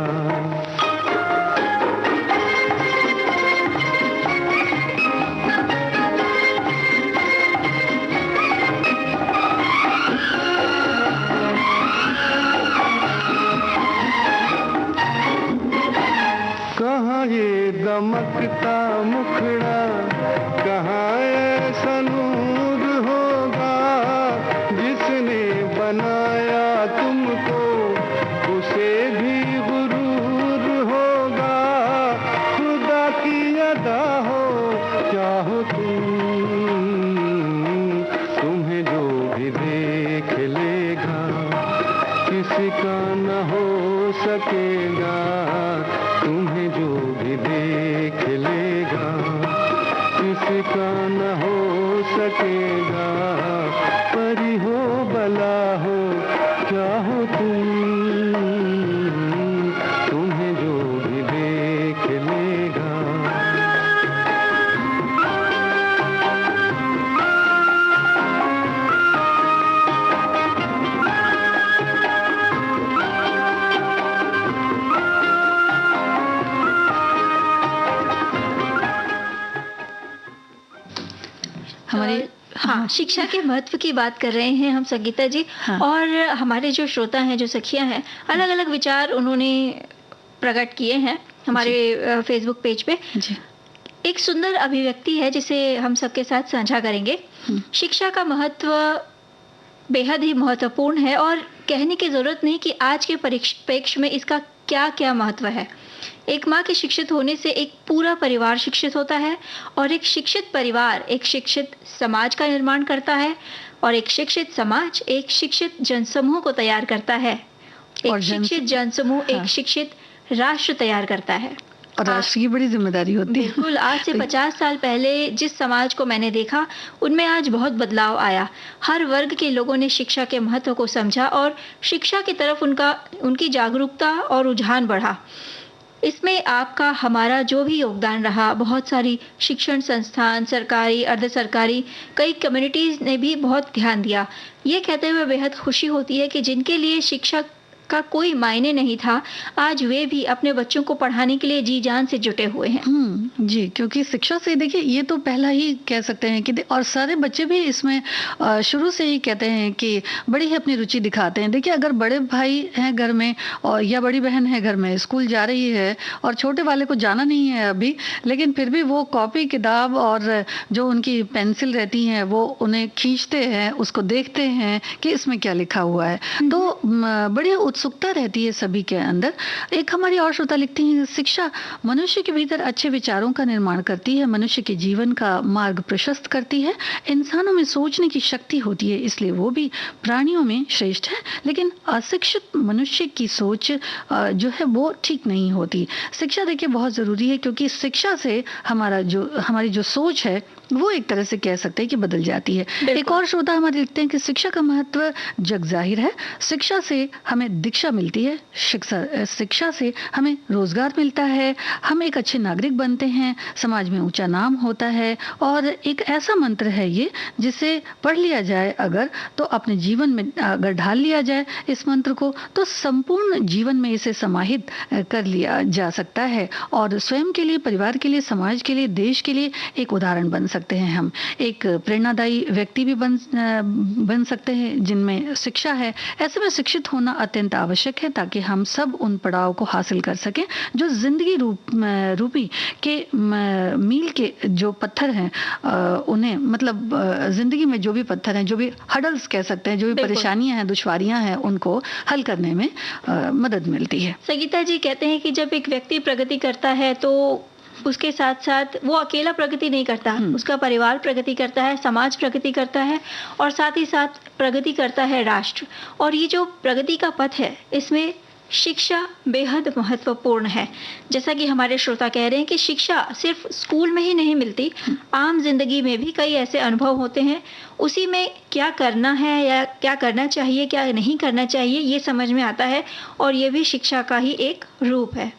कहाँ ये दमकता मुखड़ा, कहाँ ऐसा नूर होगा। जिसने बनाया तुमको उसे भी गुरूर होगा। खुदा की अदा हो क्या हो तुम, तुम्हें जो भी देख लेगा किसका न हो सकेगा। तुम्हें जो भी देख लेगा किसका न हो सकेगा। परी हो भला हो क्या हो तुम, तुम्हें जो भी देख लेगा।
हाँ, शिक्षा के महत्व की बात कर रहे हैं हम संगीता जी।
हाँ।
और हमारे जो श्रोता हैं, जो सखियां हैं, अलग अलग विचार उन्होंने प्रकट किए हैं हमारे फेसबुक पेज पे।
जी।
एक सुंदर अभिव्यक्ति है जिसे हम सबके साथ साझा करेंगे। शिक्षा का महत्व बेहद ही महत्वपूर्ण है और कहने की जरूरत नहीं कि आज के परिप्रेक्ष्य में इसका क्या क्या महत्व है। एक माँ के शिक्षित होने से एक पूरा परिवार शिक्षित होता है और एक शिक्षित परिवार एक शिक्षित समाज का निर्माण करता है और एक शिक्षित समाज एक शिक्षित जनसमूह को तैयार करता है। एक शिक्षित जनसमूह एक शिक्षित राष्ट्र तैयार करता है
और राष्ट्र की बड़ी जिम्मेदारी होती है।
बिल्कुल। आज से 50 साल पहले जिस समाज को मैंने देखा, उनमें आज बहुत बदलाव आया। हर वर्ग के लोगों ने शिक्षा के महत्व को समझा और शिक्षा की तरफ उनकी जागरूकता और रुझान बढ़ा। इसमें आपका हमारा जो भी योगदान रहा, बहुत सारी शिक्षण संस्थान, सरकारी, अर्ध सरकारी, कई कम्युनिटीज़ ने भी बहुत ध्यान दिया। ये कहते हुए बेहद खुशी होती है कि जिनके लिए शिक्षा का कोई मायने नहीं था, आज वे भी अपने बच्चों को पढ़ाने के लिए जी जान से जुटे हुए हैं।
जी, क्योंकि शिक्षा से देखिए ये तो पहला ही कह सकते हैं कि और सारे बच्चे भी इसमें शुरू से ही कहते हैं कि बड़ी ही अपनी रुचि दिखाते हैं। देखिए अगर बड़े भाई हैं घर में और या बड़ी बहन है घर में, स्कूल जा रही है और छोटे वाले को जाना नहीं है अभी, लेकिन फिर भी वो कॉपी किताब और जो उनकी पेंसिल रहती हैं वो उन्हें खींचते हैं, उसको देखते हैं कि इसमें क्या लिखा हुआ है। तो बड़ी उत्सुकता रहती है सभी के अंदर। एक हमारी और श्रोता लिखती हैं, शिक्षा मनुष्य के भीतर अच्छे विचारों का निर्माण करती है, मनुष्य के जीवन का मार्ग प्रशस्त करती है, इंसानों में सोचने की शक्ति होती है, इसलिए वो भी प्राणियों में श्रेष्ठ है। लेकिन अशिक्षित मनुष्य की सोच जो है वो ठीक नहीं होती। शिक्षा देखिए बहुत ज़रूरी है, क्योंकि शिक्षा से हमारी जो सोच है वो एक तरह से कह सकते हैं कि बदल जाती है। एक और श्रोता हमारे लिखते हैं कि शिक्षा का महत्व जग जाहिर है। शिक्षा से हमें दीक्षा मिलती है, शिक्षा से हमें रोजगार मिलता है, हम एक अच्छे नागरिक बनते हैं, समाज में ऊंचा नाम होता है। और एक ऐसा मंत्र है ये, जिसे पढ़ लिया जाए अगर, तो अपने जीवन में अगर ढाल लिया जाए इस मंत्र को, तो संपूर्ण जीवन में इसे समाहित कर लिया जा सकता है और स्वयं के लिए, परिवार के लिए, समाज के लिए, देश के लिए एक उदाहरण बन सकते हैं। हम एक प्रेरणादायी व्यक्ति भी बन सकते हैं जिनमें शिक्षा है। ऐसे में शिक्षित होना अत्यंत आवश्यक है ताकि हम सब उन पड़ाव को हासिल कर सकें जो जिंदगी रूपी के मील के जो पत्थर हैं, उन्हें मतलब जिंदगी में जो भी पत्थर हैं, जो भी हडल्स कह सकते हैं, जो भी परेशानियां हैं, दुश्वारियां हैं, उनको हल करने में मदद मिलती है।
संगीता जी कहते हैं कि जब एक व्यक्ति प्रगति करता है तो उसके साथ साथ वो अकेला प्रगति नहीं करता, उसका परिवार प्रगति करता है, समाज प्रगति करता है और साथ ही साथ प्रगति करता है राष्ट्र। और ये जो प्रगति का पथ है, इसमें शिक्षा बेहद महत्वपूर्ण है। जैसा कि हमारे श्रोता कह रहे हैं कि शिक्षा सिर्फ स्कूल में ही नहीं मिलती, आम जिंदगी में भी कई ऐसे अनुभव होते हैं। उसी में क्या करना है या क्या करना चाहिए, क्या नहीं करना चाहिए, ये समझ में आता है और ये भी शिक्षा का ही एक रूप है।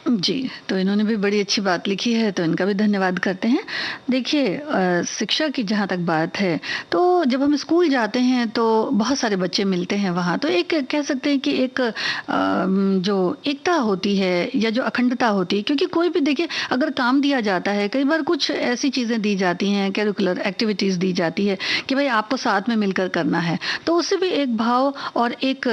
जी, तो इन्होंने भी बड़ी अच्छी बात लिखी है, तो इनका भी धन्यवाद करते हैं। देखिए शिक्षा की जहाँ तक बात है, तो जब हम स्कूल जाते हैं तो बहुत सारे बच्चे मिलते हैं वहाँ, तो एक कह सकते हैं कि एक जो एकता होती है या जो अखंडता होती है, क्योंकि कोई भी देखिए अगर काम दिया जाता है, कई बार कुछ ऐसी चीज़ें दी जाती हैं, करिकुलर एक्टिविटीज़ दी जाती है कि भाई आपको साथ में मिलकर करना है, तो उससे भी एक भाव और एक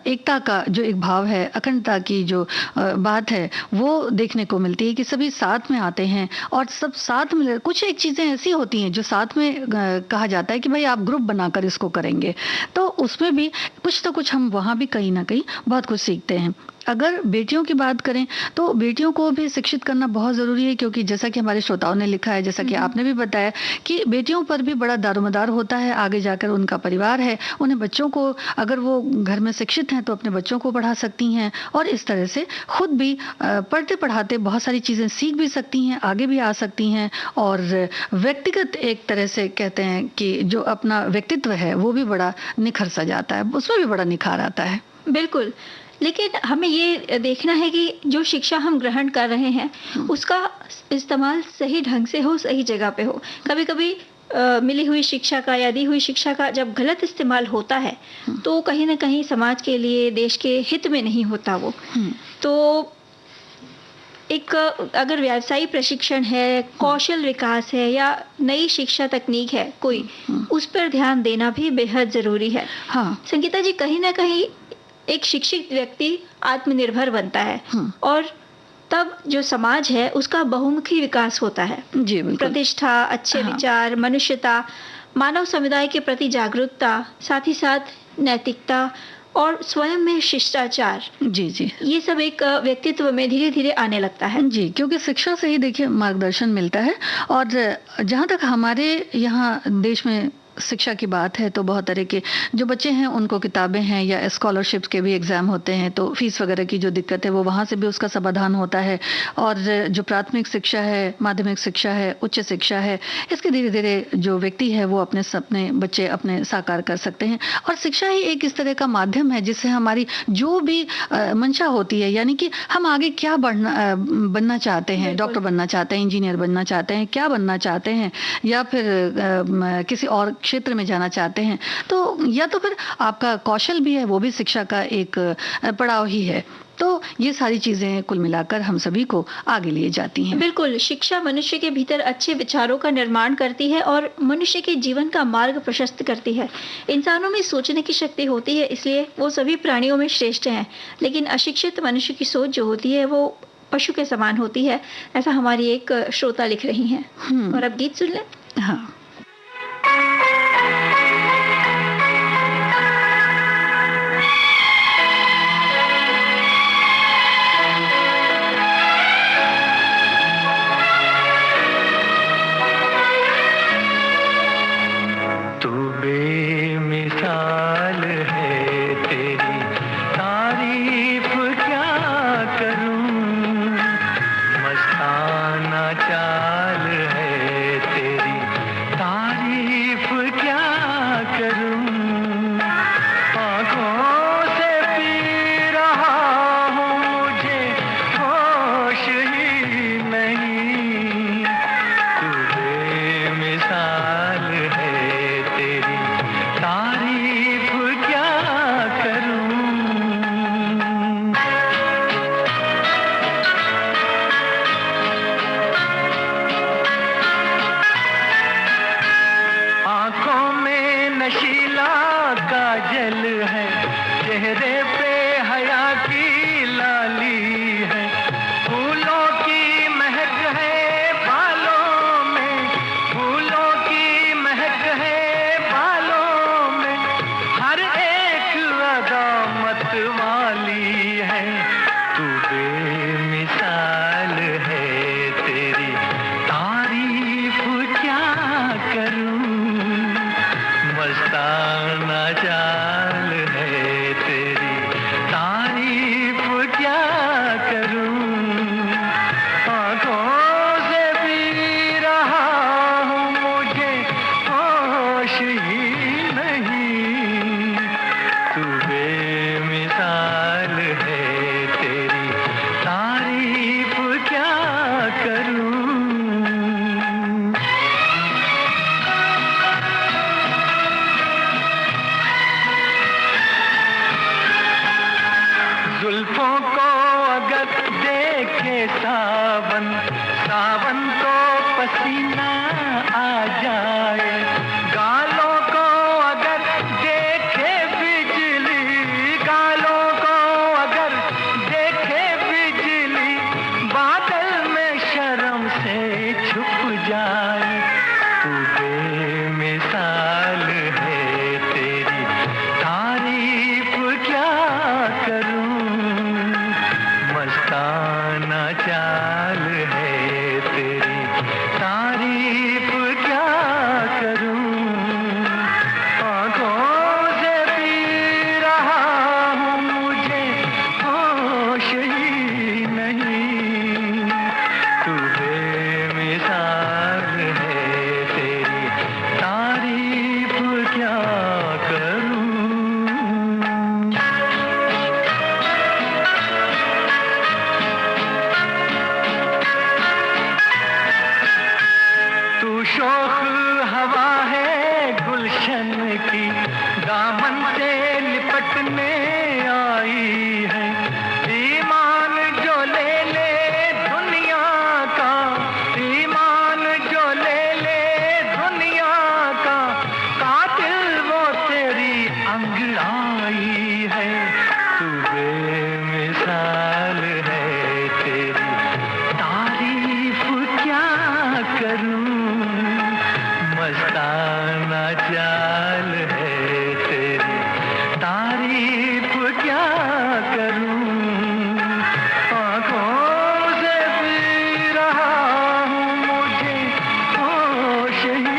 एकता का जो एक भाव है, अखंडता की जो बात है, वो देखने को मिलती है कि सभी साथ में आते हैं और सब साथ में। कुछ एक चीजें ऐसी होती हैं जो साथ में कहा जाता है कि भाई आप ग्रुप बनाकर इसको करेंगे, तो उसमें भी कुछ तो कुछ हम वहां भी कहीं ना कहीं बहुत कुछ सीखते हैं। अगर बेटियों की बात करें तो बेटियों को भी शिक्षित करना बहुत ज़रूरी है, क्योंकि जैसा कि हमारे श्रोताओं ने लिखा है, जैसा कि आपने भी बताया कि बेटियों पर भी बड़ा दारोमदार होता है, आगे जाकर उनका परिवार है, उन्हें बच्चों को, अगर वो घर में शिक्षित हैं तो अपने बच्चों को पढ़ा सकती हैं और इस तरह से खुद भी पढ़ते पढ़ाते बहुत सारी चीज़ें सीख भी सकती हैं, आगे भी आ सकती हैं और व्यक्तिगत एक तरह से कहते हैं कि जो अपना व्यक्तित्व है वो भी बड़ा निखर सा जाता है, उसमें भी बड़ा निखार आता है।
बिल्कुल, लेकिन हमें ये देखना है कि जो शिक्षा हम ग्रहण कर रहे हैं उसका इस्तेमाल सही ढंग से हो, सही जगह पे हो। कभी कभी मिली हुई शिक्षा का या दी हुई शिक्षा का जब गलत इस्तेमाल होता है तो कहीं ना कहीं समाज के लिए, देश के हित में नहीं होता वो। तो एक अगर व्यवसायिक प्रशिक्षण है, कौशल विकास है या नई शिक्षा तकनीक है कोई, उस पर ध्यान देना भी बेहद ज़रूरी है।
हाँ।
संगीता जी, कहीं ना कहीं एक शिक्षित व्यक्ति आत्मनिर्भर बनता है और तब जो समाज है उसका बहुमुखी विकास होता है।
जी बिल्कुल।
प्रतिष्ठा, अच्छे विचार, मनुष्यता, मानव समुदाय के प्रति जागरूकता, साथ ही साथ नैतिकता और स्वयं में शिष्टाचार,
जी जी,
ये सब एक व्यक्तित्व में धीरे धीरे आने लगता है।
जी, क्योंकि शिक्षा से ही देखिए मार्गदर्शन मिलता है। और जहाँ तक हमारे यहाँ देश में शिक्षा की बात है तो बहुत तरह के जो बच्चे हैं उनको किताबें हैं या स्कॉलरशिप्स के भी एग्ज़ाम होते हैं, तो फीस वगैरह की जो दिक्कत है वो वहाँ से भी उसका समाधान होता है। और जो प्राथमिक शिक्षा है, माध्यमिक शिक्षा है, उच्च शिक्षा है, इसके धीरे धीरे जो व्यक्ति है वो अपने सपने बच्चे अपने साकार कर सकते हैं। और शिक्षा ही एक इस तरह का माध्यम है जिससे हमारी जो भी मंशा होती है, यानी कि हम आगे क्या बनना चाहते हैं, डॉक्टर बनना चाहते हैं, इंजीनियर बनना चाहते हैं, क्या बनना चाहते हैं, या फिर किसी और क्षेत्र में जाना चाहते हैं, तो या तो फिर आपका कौशल भी है, वो भी शिक्षा का एक पड़ाव ही है। तो ये सारी चीजें कुल मिलाकर हम सभी को आगे लिए जाती हैं।
बिल्कुल, शिक्षा मनुष्य के भीतर अच्छे विचारों का निर्माण करती है और मनुष्य के जीवन का मार्ग प्रशस्त करती है। इंसानों में सोचने की शक्ति होती है, इसलिए वो सभी प्राणियों में श्रेष्ठ हैं। लेकिन अशिक्षित मनुष्य की सोच जो होती है वो पशु के समान होती है, ऐसा हमारी एक श्रोता लिख रही हैं। और अब गीत सुन लें।
हाँ।
चाल है तेरी, तारीफ क्या करूं। क्या करूं, आंखों से पी रहा हूँ, मुझे होश ही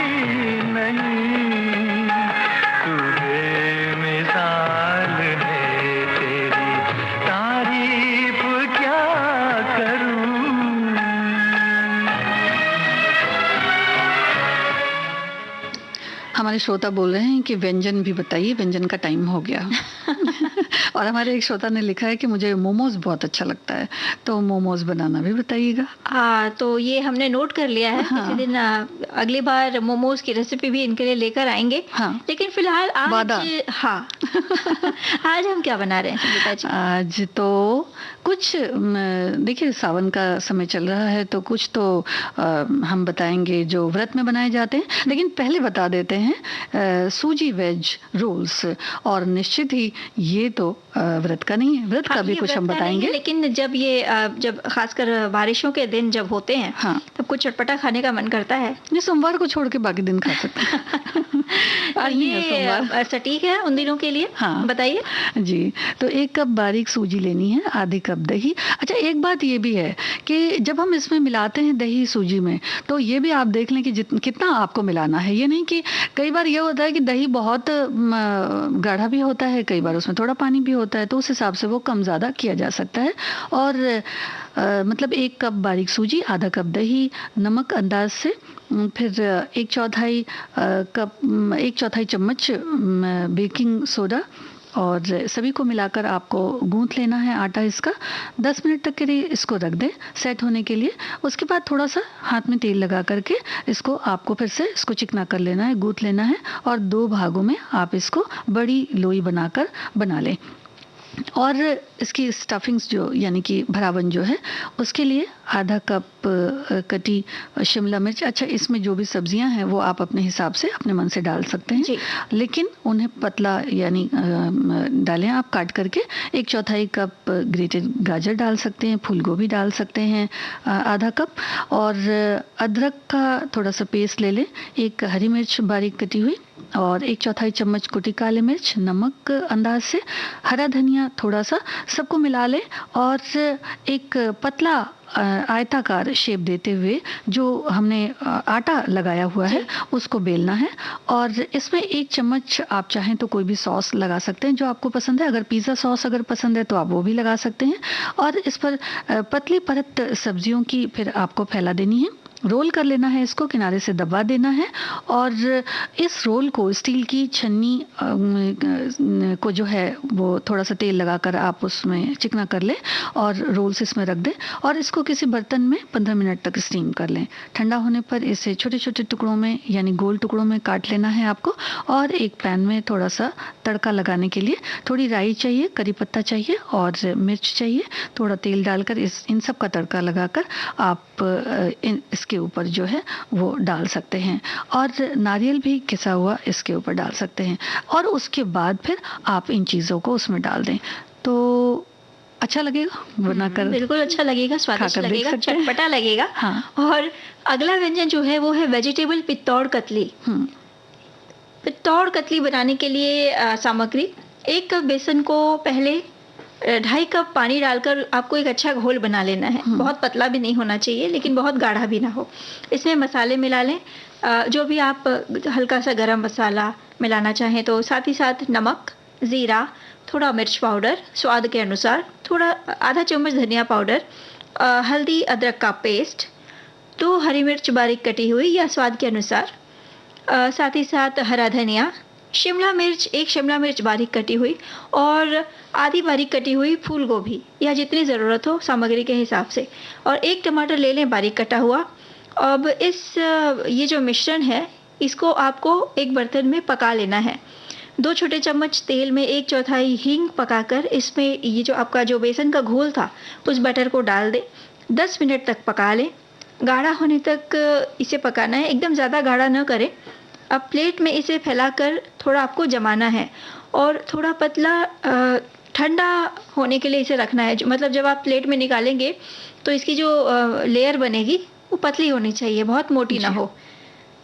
नहीं। तू बेमिसाल है, तेरी तारीफ क्या करूं।
हमारे श्रोता बोल रहे हैं कि व्यंजन भी बताइए, व्यंजन का टाइम हो गया। और हमारे एक श्रोता ने लिखा है कि मुझे मोमोज बहुत अच्छा लगता है, तो मोमोज बनाना भी बताइएगा।
हाँ, तो ये हमने नोट कर लिया है।
हाँ।
किसी दिन अगली बार मोमोज की रेसिपी भी इनके लिए लेकर आएंगे।
हाँ।
लेकिन फिलहाल
वादा।
आज हाँ आज हम क्या बना रहे हैं संगीता जी?
आज तो कुछ देखिए, सावन का समय चल रहा है, तो कुछ तो हम बताएंगे जो व्रत में बनाए जाते हैं। लेकिन पहले बता देते हैं सूजी वेज रोल्स। और निश्चित ही ये तो व्रत का नहीं है, व्रत का भी
ये
कुछ
व्रत
हम
का नहीं
बताएंगे।
है, लेकिन जब खासकर बारिशों के दिन जब होते हैं,
हाँ।
तब कुछ चटपटा खाने का मन करता है।
ये सोमवार को छोड़ के बाकी दिन खा सकते हैं।
तो
आज नहीं है सोमवार।
ये सटीक है उन दिनों के लिए।
हाँ।
बताइए
जी, तो 1 कप बारीक सूजी लेनी है, आधी कप दही। अच्छा, एक बात ये भी है कि जब हम इसमें मिलाते हैं दही सूजी में, तो ये भी आप देख लें कि कितना आपको मिलाना है। ये नहीं कि कई बार ये होता है कि दही बहुत गाढ़ा भी होता है, कई बार उसमें थोड़ा पानी भी होता है, तो उस हिसाब से वो कम ज़्यादा किया जा सकता है। और मतलब 1 कप बारीक सूजी, आधा कप दही, नमक अंदाज से, फिर 1/4 चम्मच बेकिंग सोडा, और सभी को मिलाकर आपको गूंथ लेना है आटा इसका। 10 मिनट तक के लिए इसको रख दें सेट होने के लिए। उसके बाद थोड़ा सा हाथ में तेल लगा करके इसको आपको फिर से इसको चिकना कर लेना है, गूंथ लेना है, और 2 भागों में आप इसको बड़ी लोई बनाकर बना लें। और इसकी स्टफिंग्स जो यानी कि भरावन जो है, उसके लिए आधा कप कटी शिमला मिर्च। अच्छा, इसमें जो भी सब्जियां हैं वो आप अपने हिसाब से अपने मन से डाल सकते हैं
जी।
लेकिन उन्हें पतला यानी डालें आप काट करके। 1/4 कप ग्रेटेड गाजर डाल सकते हैं, फूल गोभी डाल सकते हैं आधा कप, और अदरक का थोड़ा सा पेस्ट ले लें, 1 हरी मिर्च बारीक कटी हुई, और 1/4 चम्मच कुटी काली मिर्च, नमक अंदाज से, हरा धनिया थोड़ा सा, सबको मिला लें। और एक पतला आयताकार शेप देते हुए जो हमने आटा लगाया हुआ है उसको बेलना है। और इसमें 1 चम्मच आप चाहें तो कोई भी सॉस लगा सकते हैं जो आपको पसंद है। अगर पिज़्ज़ा सॉस अगर पसंद है तो आप वो भी लगा सकते हैं। और इस पर पतली परत सब्जियों की फिर आपको फैला देनी है। रोल कर लेना है, इसको किनारे से दबा देना है, और इस रोल को स्टील की छन्नी को जो है वो थोड़ा सा तेल लगाकर आप उसमें चिकना कर लें और रोल्स इसमें रख दें, और इसको किसी बर्तन में 15 मिनट तक स्टीम कर लें। ठंडा होने पर इसे छोटे छोटे टुकड़ों में यानी गोल टुकड़ों में काट लेना है आपको। और एक पैन में थोड़ा सा तड़का लगाने के लिए थोड़ी राई चाहिए, करी पत्ता चाहिए और मिर्च चाहिए। थोड़ा तेल डालकर इन सब का तड़का लगाकर आप इसके ऊपर जो है वो डाल सकते हैं, और नारियल भी किसा हुआ इसके ऊपर डाल सकते हैं। और उसके बाद फिर आप इन चीज़ों को उसमें डाल दें तो अच्छा लगेगा बनाकर।
बिल्कुल अच्छा लगेगा, स्वादिष्ट
खाकर देख
लगेगा,
सकते हैं।
चटपटा लगेगा।
हाँ।
और अगला व्यंजन जो है वो है वेजिटेबल पित्तौड़ कतली। पित्तौड़ कतली बनाने के लिए सामग्री: 1 कप बेसन को पहले 2.5 कप पानी डालकर आपको एक अच्छा घोल बना लेना है। बहुत पतला भी नहीं होना चाहिए लेकिन बहुत गाढ़ा भी ना हो। इसमें मसाले मिला लें, जो भी आप हल्का सा गरम मसाला मिलाना चाहें तो, साथ ही साथ नमक, ज़ीरा, थोड़ा मिर्च पाउडर स्वाद के अनुसार, थोड़ा आधा चम्मच धनिया पाउडर, हल्दी अदरक का पेस्ट, 2 हरी मिर्च बारीक कटी हुई या स्वाद के अनुसार, साथ ही साथ हरा धनिया, शिमला मिर्च, 1 शिमला मिर्च बारीक कटी हुई, और आधी बारीक कटी हुई फूल गोभी या जितनी ज़रूरत हो सामग्री के हिसाब से, और 1 टमाटर ले लें बारीक कटा हुआ। अब ये जो मिश्रण है इसको आपको एक बर्तन में पका लेना है। 2 छोटे चम्मच तेल में 1/4 हींग पकाकर इसमें ये जो आपका जो बेसन का घोल था उस बटर को डाल दें। 10 मिनट तक पका लें, गाढ़ा होने तक इसे पकाना है, एकदम ज़्यादा गाढ़ा न करें। अब प्लेट में इसे फैलाकर थोड़ा आपको जमाना है और थोड़ा पतला ठंडा होने के लिए इसे रखना है। मतलब जब आप प्लेट में निकालेंगे तो इसकी जो लेयर बनेगी वो पतली होनी चाहिए, बहुत मोटी ना हो।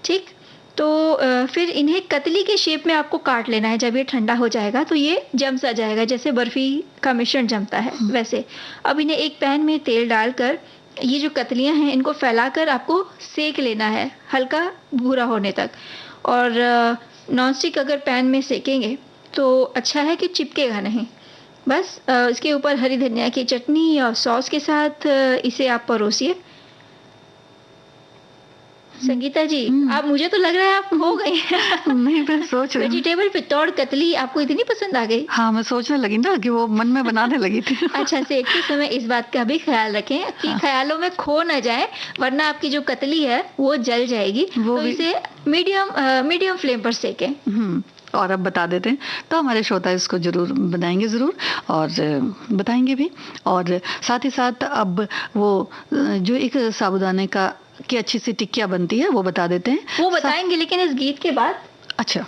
ठीक, तो फिर इन्हें कतली के शेप में आपको काट लेना है। जब ये ठंडा हो जाएगा तो ये जम सा जाएगा, जैसे बर्फी का मिश्रण जमता है वैसे। अब इन्हें एक पैन में तेल डालकर ये जो कतलियां हैं इनको फैलाकर आपको सेक लेना है हल्का भूरा होने तक। और नॉन स्टिक अगर पैन में सेकेंगे तो अच्छा है कि चिपकेगा नहीं। बस इसके ऊपर हरी धनिया की चटनी और सॉस के साथ इसे आप परोसिए। संगीता जी, आप, मुझे तो लग रहा है आप हो गई।
नहीं, मैं सोच रही हूँ।
वेजिटेबल पित्तौड़ कतली आपको इतनी पसंद आ गई?
हाँ, मैं सोचने लगी ना कि वो मन में बनाने लगी थी।
अच्छा, सेकते समय इस बात का भी ख्याल रखें कि ख्यालों में खो न जाए, वरना आपकी जो कतली है वो जल जाएगी। तो इसे मीडियम फ्लेम पर सेकें।
और अब बता देते हैं तो हमारे श्रोता इसको जरूर बनाएंगे ज़रूर और बताएंगे भी। और साथ ही साथ अब वो जो एक साबूदाने का की अच्छी सी टिक्किया बनती है वो बता देते हैं।
वो बताएंगे लेकिन इस गीत के बाद।
अच्छा,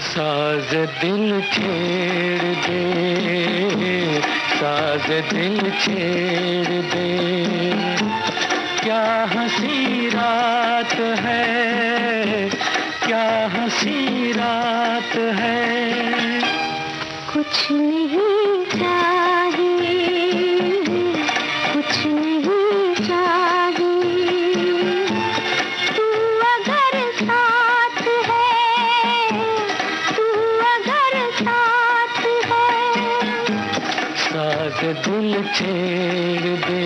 साज दिल छेड़ दे, साज दिल छेड़ दे, क्या हंसी रात है, क्या हंसी रात है।
कुछ नहीं चाहिए, कुछ नहीं चाहिए, तू अगर साथ है, तू अगर साथ है।
साज दिल छेड़ दे।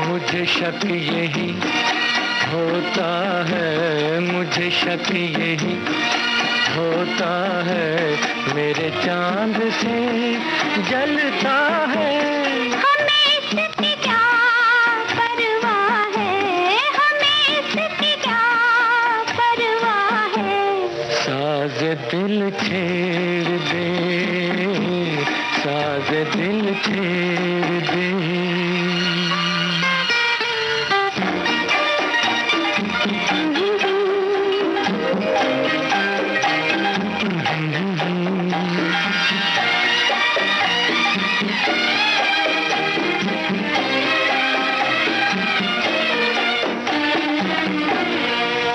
मुझे शक यही होता है, मुझे शक यही होता है, मेरे चांद से जलता है।
हमें इसकी क्या परवाह है, हमें इसकी क्या परवाह है।
साज दिल छेड़ दे, साज दिल छेड़ दे।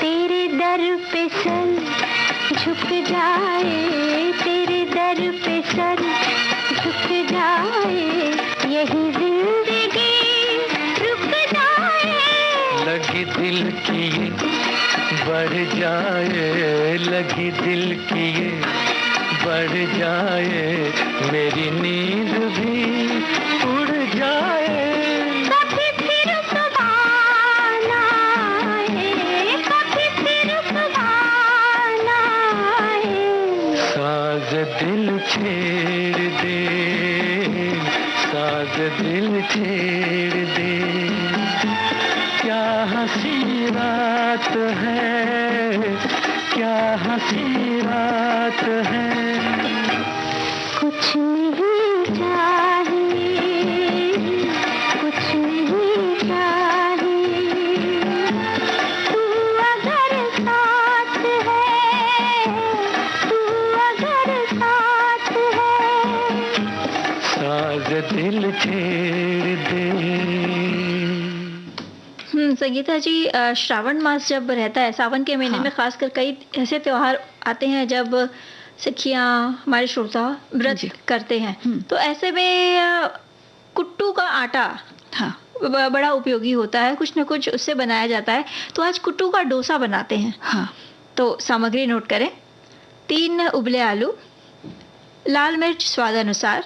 तेरे दर पे सर झुक जाए, तेरे दर पे सर झुक जाए, यही जिंदगी रुक जाए।
लगी दिल की ये बढ़ जाए, लगी दिल की ये बढ़ जाए, मेरी नींद भी उड़ जाए।
कभी फिर सुबह ना आए, कभी फिर सुबह ना आए।
साज दिल छेड़ दे, साज दिल छेड़ दे, क्या हंसी रात है, क्या हंसी रात है।
कुछ नहीं चाहिए, कुछ नहीं चाहिए, तू अगर साथ है, तू अगर साथ है।
साज दिल छेड़ दे।
संगीता जी, श्रावण मास जब रहता है, सावन के महीने में खासकर कई ऐसे त्योहार आते हैं जब सखियां, हमारे श्रोता व्रत करते हैं, तो ऐसे में कुट्टू का आटा बड़ा उपयोगी होता है, कुछ न कुछ उससे बनाया जाता है। तो आज कुट्टू का डोसा बनाते हैं। तो सामग्री नोट करें। 3 उबले आलू, लाल मिर्च स्वाद अनुसार,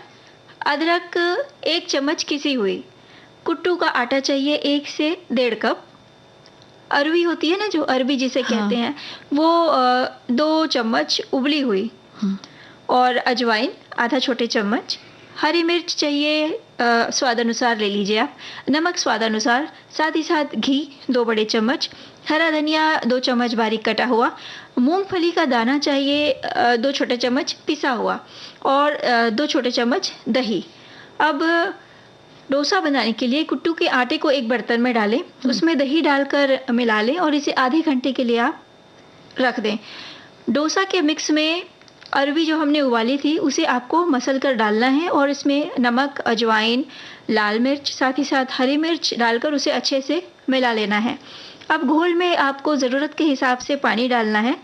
अदरक 1 चम्मच किसी हुई, कुट्टू का आटा चाहिए 1 से 1.5 कप, अरवी होती है ना, जो अरवी जिसे कहते हैं, वो 2 चम्मच उबली हुई, और अजवाइन आधा छोटे चम्मच, हरी मिर्च चाहिए स्वाद अनुसार ले लीजिए आप, नमक स्वाद अनुसार, साथ ही साथ घी 2 बड़े चम्मच, हरा धनिया 2 चम्मच बारीक कटा हुआ, मूंगफली का दाना चाहिए 2 छोटे चम्मच पिसा हुआ, और 2 छोटे चम्मच दही। अब डोसा बनाने के लिए कुट्टू के आटे को एक बर्तन में डालें, उसमें दही डालकर मिला लें और इसे आधे घंटे के लिए आप रख दें। डोसा के मिक्स में अरवी जो हमने उबाली थी उसे आपको मसल कर डालना है, और इसमें नमक, अजवाइन, लाल मिर्च, साथ ही साथ हरी मिर्च डालकर उसे अच्छे से मिला लेना है। अब घोल में आपको ज़रूरत के हिसाब से पानी डालना है,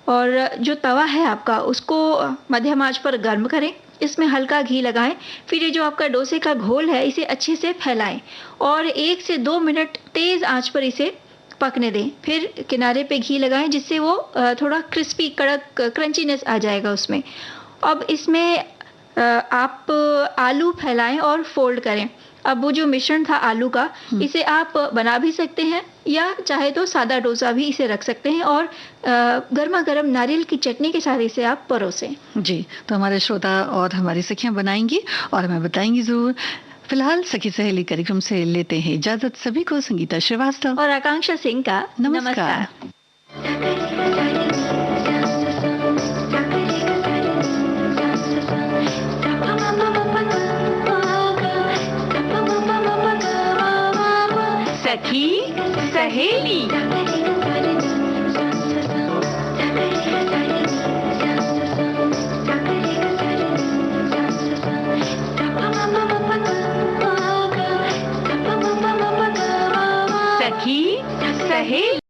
और जो तवा है आपका उसको मध्यम आंच पर गर्म करें, इसमें हल्का घी लगाएं, फिर ये जो आपका डोसे का घोल है इसे अच्छे से फैलाएं और 1 से 2 मिनट तेज़ आंच पर इसे पकने दें। फिर किनारे पे घी लगाएं जिससे वो थोड़ा क्रिस्पी, कड़क, क्रंचीनेस आ जाएगा उसमें। अब इसमें आप आलू फैलाएं और फोल्ड करें। अब वो जो मिश्रण था आलू का, इसे आप बना भी सकते हैं या चाहे तो सादा डोसा भी इसे रख सकते हैं, और गर्मा गर्म नारियल की चटनी के साथ इसे आप परोसें।
जी, तो हमारे श्रोता और हमारी सखियां बनाएंगी और हमें बताएंगी ज़रूर। फिलहाल सखी सहेली कार्यक्रम से लेते हैं इजाजत। सभी को संगीता श्रीवास्तव
और आकांक्षा सिंह का
नमस्कार।
सखी सहेली। सखी सहेली।